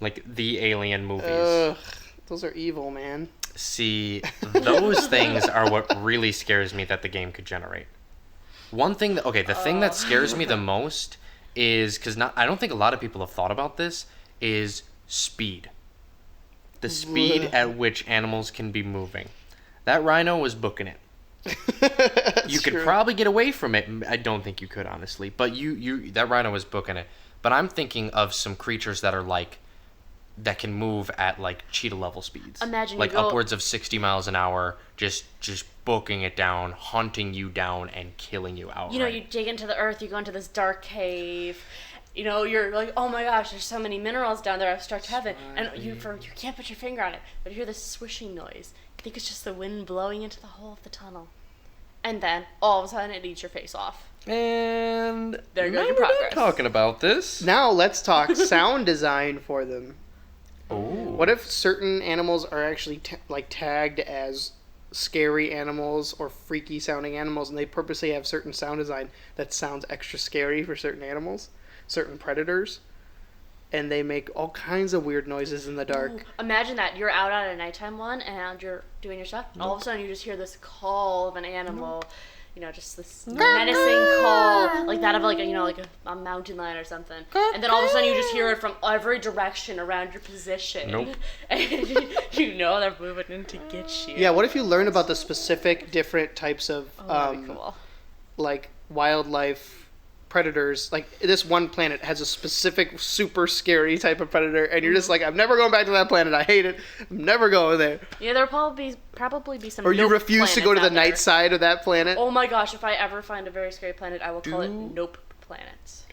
Like the Alien movies. Ugh, those are evil, man. See, those things are what really scares me that the game could generate. One thing the thing that scares me the most is, because I don't think a lot of people have thought about this, is speed. The speed at which animals can be moving. That rhino was booking it. You could probably get away from it. I don't think you could, honestly. But that rhino was booking it. But I'm thinking of some creatures that are like that can move at like cheetah level speeds. Imagine you like go- upwards of 60 miles an hour, just booking it down, hunting you down, and killing you outright. You know, you dig into the earth, you go into this dark cave. You know, you're like, oh my gosh, there's so many minerals down there. I've struck heaven, and you can't put your finger on it, but you hear this swishing noise. You think it's just the wind blowing into the hole of the tunnel, and then all of a sudden it eats your face off. And There goes now your we're done progress. talking about this. Now let's talk sound design for them. Ooh. What if certain animals are actually tagged as scary animals or freaky sounding animals, and they purposely have certain sound design that sounds extra scary for certain animals, certain predators, and they make all kinds of weird noises in the dark. Ooh, imagine that you're out on a nighttime one, and you're doing your stuff, and all of a sudden you just hear this call of an animal. You know, just this menacing call, like that of like a mountain lion or something. And then all of a sudden you just hear it from every direction around your position. Nope. And you know they're moving in to get you. Yeah, what if you learn about the specific different types of That'd be cool. like wildlife predators? Like this one planet has a specific super scary type of predator, and you're just like, I'm never going back to that planet. I hate it. I'm never going there. Yeah, there'll probably be some. Or you nope refuse to go to the planets out night there. side of that planet. Oh my gosh! If I ever find a very scary planet, I will call it Nope Planets.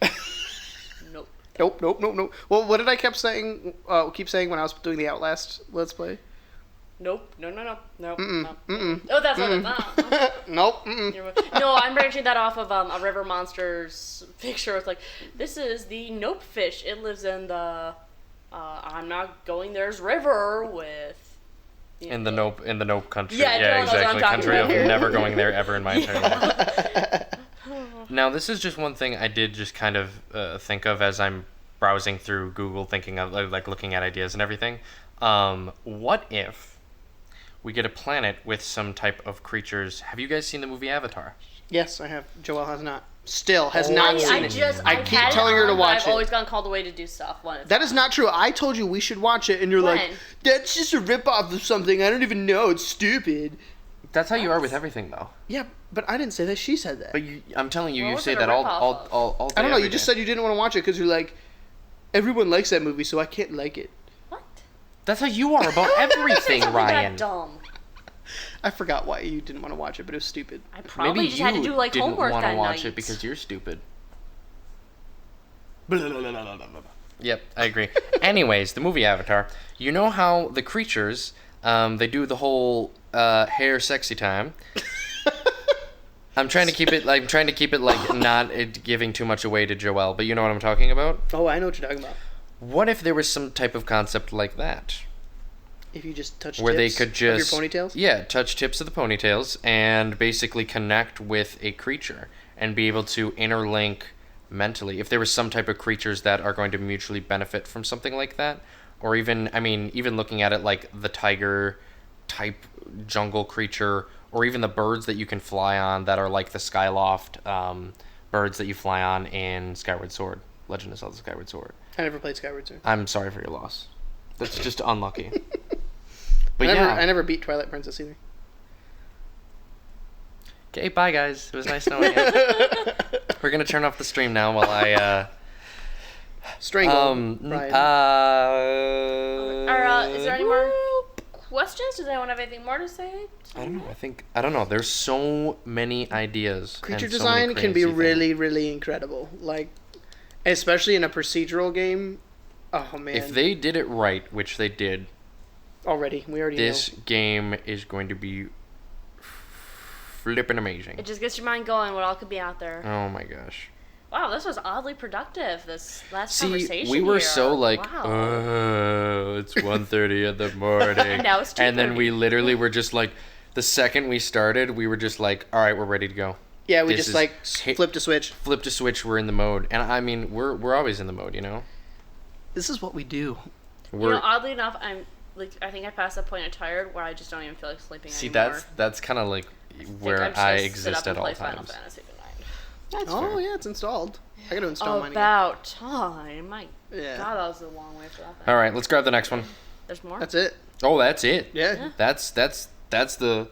Nope. Nope. Well, what did I keep saying when I was doing the Outlast Let's Play? Nope. No. Mm-mm. No. Mm-mm. Oh, that's what it's not. Nope. Mm-mm. No, I'm branching that off of a River Monsters picture. It's like, this is the Nope fish. It lives in the I'm not going there's river with. In the nope country. Yeah, Yeah, Joel knows what I'm exactly. talking Country about of here. never going there ever in my entire life. Now, this is just one thing I did just kind of think of as I'm browsing through Google, thinking of like looking at ideas and everything. What if we get a planet with some type of creatures? Have you guys seen the movie Avatar? Yes, I have. Joelle has not. Still has Oh, not I seen it. I I've keep had it telling her to on, but watch I've it. always gotten called away to do stuff. That is not true. I told you we should watch it, and you're like, When? that's just a ripoff of something. I don't even know. It's stupid. That's how you are with everything, though. Yeah, but I didn't say that. She said that. But I'm telling you, What you was say it a that ripoff all day, I don't know. every You just day. said you didn't want to watch it because you're like, everyone likes that movie, so I can't like it. What? That's how you are about everything, Something Ryan. that dumb. I forgot why you didn't want to watch it, but it was stupid. I probably Maybe just you had to do like didn't homework want to that watch night. it because you're stupid. Yep, I agree. Anyways, the movie Avatar. You know how the creatures, they do the whole hair sexy time. I'm trying to keep it like not giving too much away to Joelle, but you know what I'm talking about. Oh, I know what you're talking about. What if there was some type of concept like that, If you just touch where they tips could of just your ponytails? yeah, touch tips of the ponytails and basically connect with a creature and be able to interlink mentally. If there was some type of creatures that are going to mutually benefit from something like that, or even looking at it like the tiger type jungle creature, or even the birds that you can fly on that are like the Skyloft birds that you fly on in Skyward Sword, Legend of Zelda Skyward Sword. I never played Skyward Sword. I'm sorry for your loss. That's just unlucky. But I never beat Twilight Princess either. Okay, bye guys. It was nice knowing you. We're gonna turn off the stream now while I Strangle Ryan. Is there any more questions? Does anyone have anything more to say? I don't know. There's so many ideas. Creature and so many design can be crazy really, things. really incredible. Like, especially in a procedural game. Oh man! If they did it right, which they did, we already this know. game is going to be flippin' amazing. It just gets your mind going. What all could be out there? Oh my gosh. Wow, this was oddly productive. This last See, conversation. we were here. so like, Wow. oh, it's 1:30 in the morning. Now it's And then 2:30. we literally were just like, the second we started, we were just like, all right, we're ready to go. Yeah, we This just is like ha- flipped a switch. Flipped a switch, we're in the mode. And I mean, we're always in the mode, you know? This is what we do. We're, You know, oddly enough, I think I passed that point of tired where I just don't even feel like sleeping see, anymore. that's kind of like where I'm just I gonna sit exist up and at all play Final times. Fantasy tonight. That's Oh fair. yeah, it's installed. I gotta install mine again. About time. My Yeah. God, that was a long way for that thing. All right, let's grab the next one. There's more? That's it. Oh, that's it. Yeah. That's the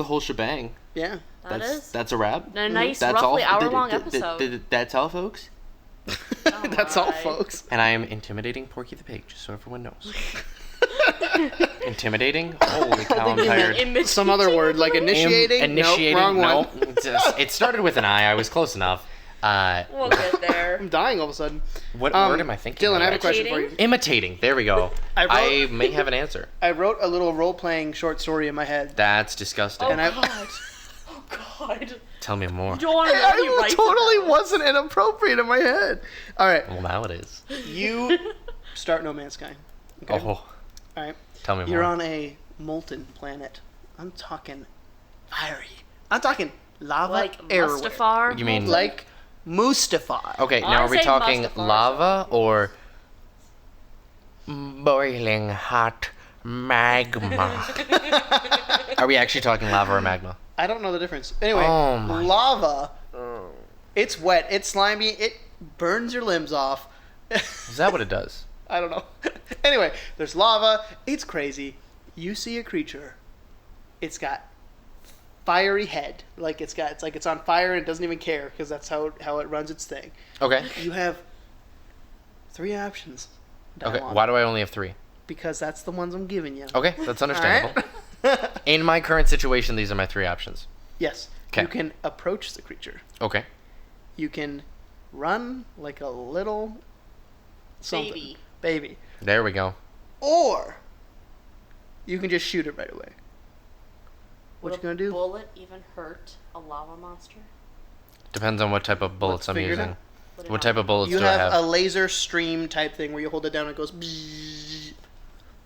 whole shebang. Yeah. That's a wrap. A nice, That's roughly all. hour-long episode. That's all, folks. Oh my That's all, folks. And I am intimidating Porky the Pig, just so everyone knows. Intimidating? Holy cow, I'm tired. Some other word, like initiating? Initiating? Nope, wrong one. It started with an I. I was close enough. We'll get there. I'm dying all of a sudden. What word am I thinking? Dylan, of? I have a question for you. Imitating. There we go. I may have an answer. I wrote a little role-playing short story in my head. That's disgusting. Oh, And God. Oh, God. Tell me more. You don't want to know you It write totally about. wasn't inappropriate in my head. All right, Well, now it is. you start No Man's Sky. Okay? Oh, All right. tell me You're more. on a molten planet. I'm talking fiery. I'm talking lava Like everywhere. Mustafar? You mean- Like Mustafar. Okay, I now are we say talking Mustafar, lava or boiling hot magma? Are we actually talking lava or magma? I don't know the difference. Anyway, Oh my- lava. It's wet. It's slimy. It burns your limbs off. Is that what it does? I don't know. Anyway, there's lava. It's crazy. You see a creature. It's got fiery head. It's like it's on fire and it doesn't even care because that's how it runs its thing. Okay. You have 3 options. Okay. Dialogue, Why do I only have 3? Because that's the ones I'm giving you. Okay, that's understandable. Alright? In my current situation, these are my 3 options. Yes. 'Kay. You can approach the creature. Okay. You can run like a little something. Baby. There we go. Or you can just shoot it right away. What Would you gonna do? a bullet even hurt a lava monster? Depends on what type of bullets I'm figure it using. out. Would it What not? type of bullets You do I have have? a laser stream type thing where you hold it down and it goes. Bzzz.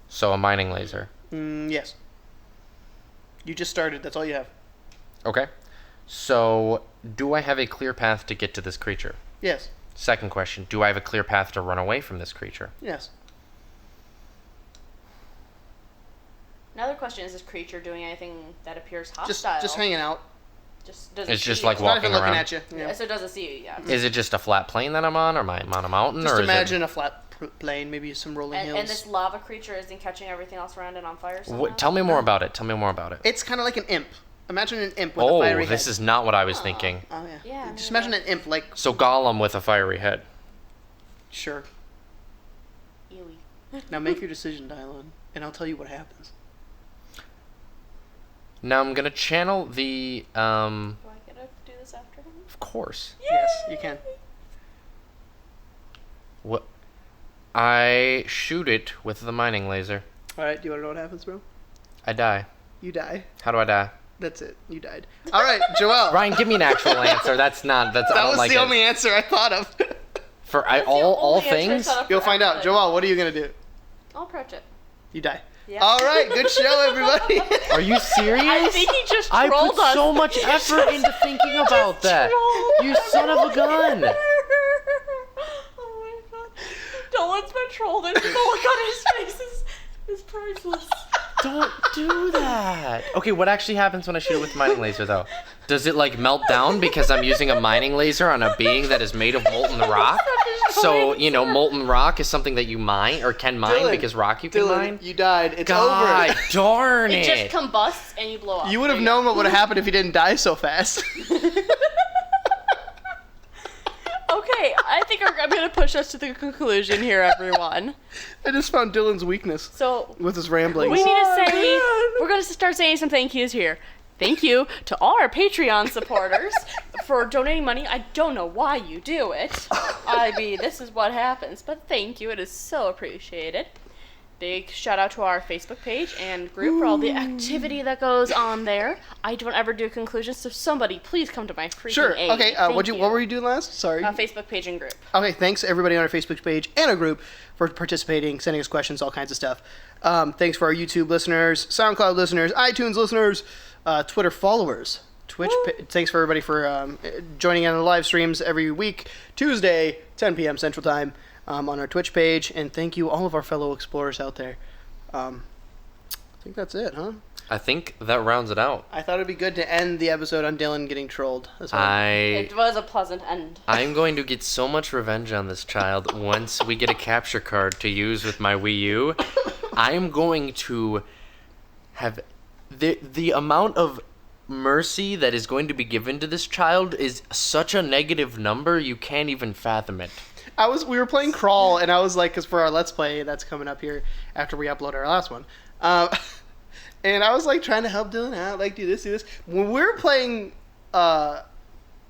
So a mining laser. Yes. You just started. That's all you have. Okay. So, do I have a clear path to get to this creature? Yes. Second question, do I have a clear path to run away from this creature? Yes. Another question, is this creature doing anything that appears hostile? Just hanging out. Just doesn't It's just see like you. It's not even walking looking around. at you. Yeah. So it doesn't see you, yeah. Is it just a flat plane that I'm on, or am I on a mountain, Just or imagine a flat plane, maybe some rolling hills. And this lava creature isn't catching everything else around it on fire is somehow? it... Tell me more about it. Tell me more about it. It's kind of like an imp. Imagine an imp with a Oh, fiery this head. is not what I was thinking. Oh yeah. Yeah, Just maybe imagine an imp, like So Gollum with a fiery head. sure. Ewy. Now make your decision, Dylan, and I'll tell you what happens. Now I'm gonna channel the Do I get to do this after him? Of course. Yes, you can. What? I shoot it with the mining laser. All right. Do you want to know what happens, bro? I die. You die. How do I die? That's it. You died. All right, Joel. Ryan, give me an actual answer. That's not. That's. I That don't was like the it. only answer I thought of. For That's the all only answer I things. thought of You'll for find out. everything. Joel, what are you gonna do? I'll approach it. You die. Yeah. All right. Good show, everybody. Are you serious? I think he just I trolled put us. so much effort into thinking about that. You son of a gun. Oh my god. Dylan's been trolled and the look on his face is priceless. Don't do that. Okay, what actually happens when I shoot it with a mining laser, though? Does it, like, melt down because I'm using a mining laser on a being that is made of molten rock? So, you know, molten rock is something that you mine, or can mine, Dylan, because rock you can Dylan, mine? you died. It's God over. darn It it. just combusts and you blow up. You would have There known what would have happened if you didn't die so fast. Okay, I think I'm going to push us to the conclusion here, everyone. I just found Dylan's weakness So, with his ramblings. we need to say, we're going to start saying some thank yous here. Thank you to all our Patreon supporters for donating money. I don't know why you do it. I mean, this is what happens, but thank you. It is so appreciated. Big shout out to our Facebook page and group for all the activity that goes on there. I don't ever do conclusions, so somebody please come to my freaking Sure. aid. Okay. Thank What were you doing last? Sorry. Facebook page and group. Okay. Thanks everybody on our Facebook page and our group for participating, sending us questions, all kinds of stuff. Thanks for our YouTube listeners, SoundCloud listeners, iTunes listeners, Twitter followers, Twitch. Thanks for everybody for joining in on the live streams every week, Tuesday, 10 p.m. Central Time. On our Twitch page, and thank you all of our fellow explorers out there. I think that's it, huh? I think that rounds it out. I thought it'd be good to end the episode on Dylan getting trolled. That's all. It was a pleasant end. I'm going to get so much revenge on this child once we get a capture card to use with my Wii U. I am going to have the amount of mercy that is going to be given to this child is such a negative number you can't even fathom it. We were playing Crawl, and I was like, because for our Let's Play that's coming up here after we upload our last one, and I was like trying to help Dylan out, like do this. When we were playing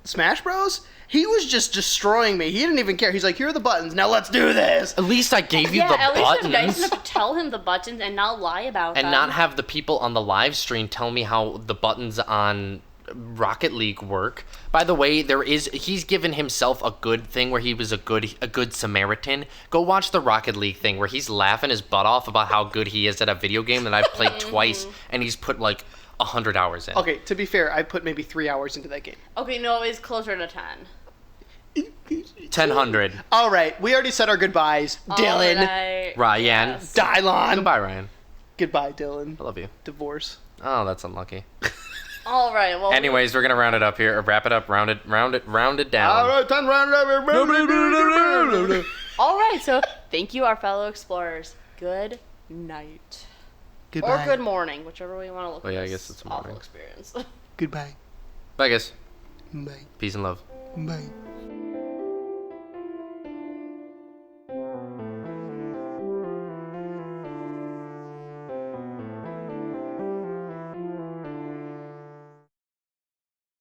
Smash Bros, he was just destroying me. He didn't even care. He's like, here are the buttons. Now let's do this. At least I gave you Yeah, the at least buttons. I'm nice enough to tell him the buttons and not lie about and them. not have the people on the live stream tell me how the buttons on Rocket League work. By the way, he's given himself a good thing where he was a good Samaritan. Go watch the Rocket League thing where he's laughing his butt off about how good he is at a video game that I've played twice, and he's put like 100 hours in. Okay, to be fair, I put maybe 3 hours into that game. Okay, no, it's closer to 10. 1,000. All right, we already said our goodbyes. Dylan. Alright. Ryan. Yes. Dylon. Goodbye, Ryan. Goodbye, Dylan. I love you. Divorce. Oh, that's unlucky. All right. Well. Anyways, we're gonna round it up here, or wrap it up, round it down. All right, time to round it up. All right. So thank you, our fellow explorers. Good night. Goodbye. Or good morning, whichever way you want to look Oh, at yeah, I this guess it's awful morning. experience. Goodbye. Bye, guys. Bye. Peace and love. Bye.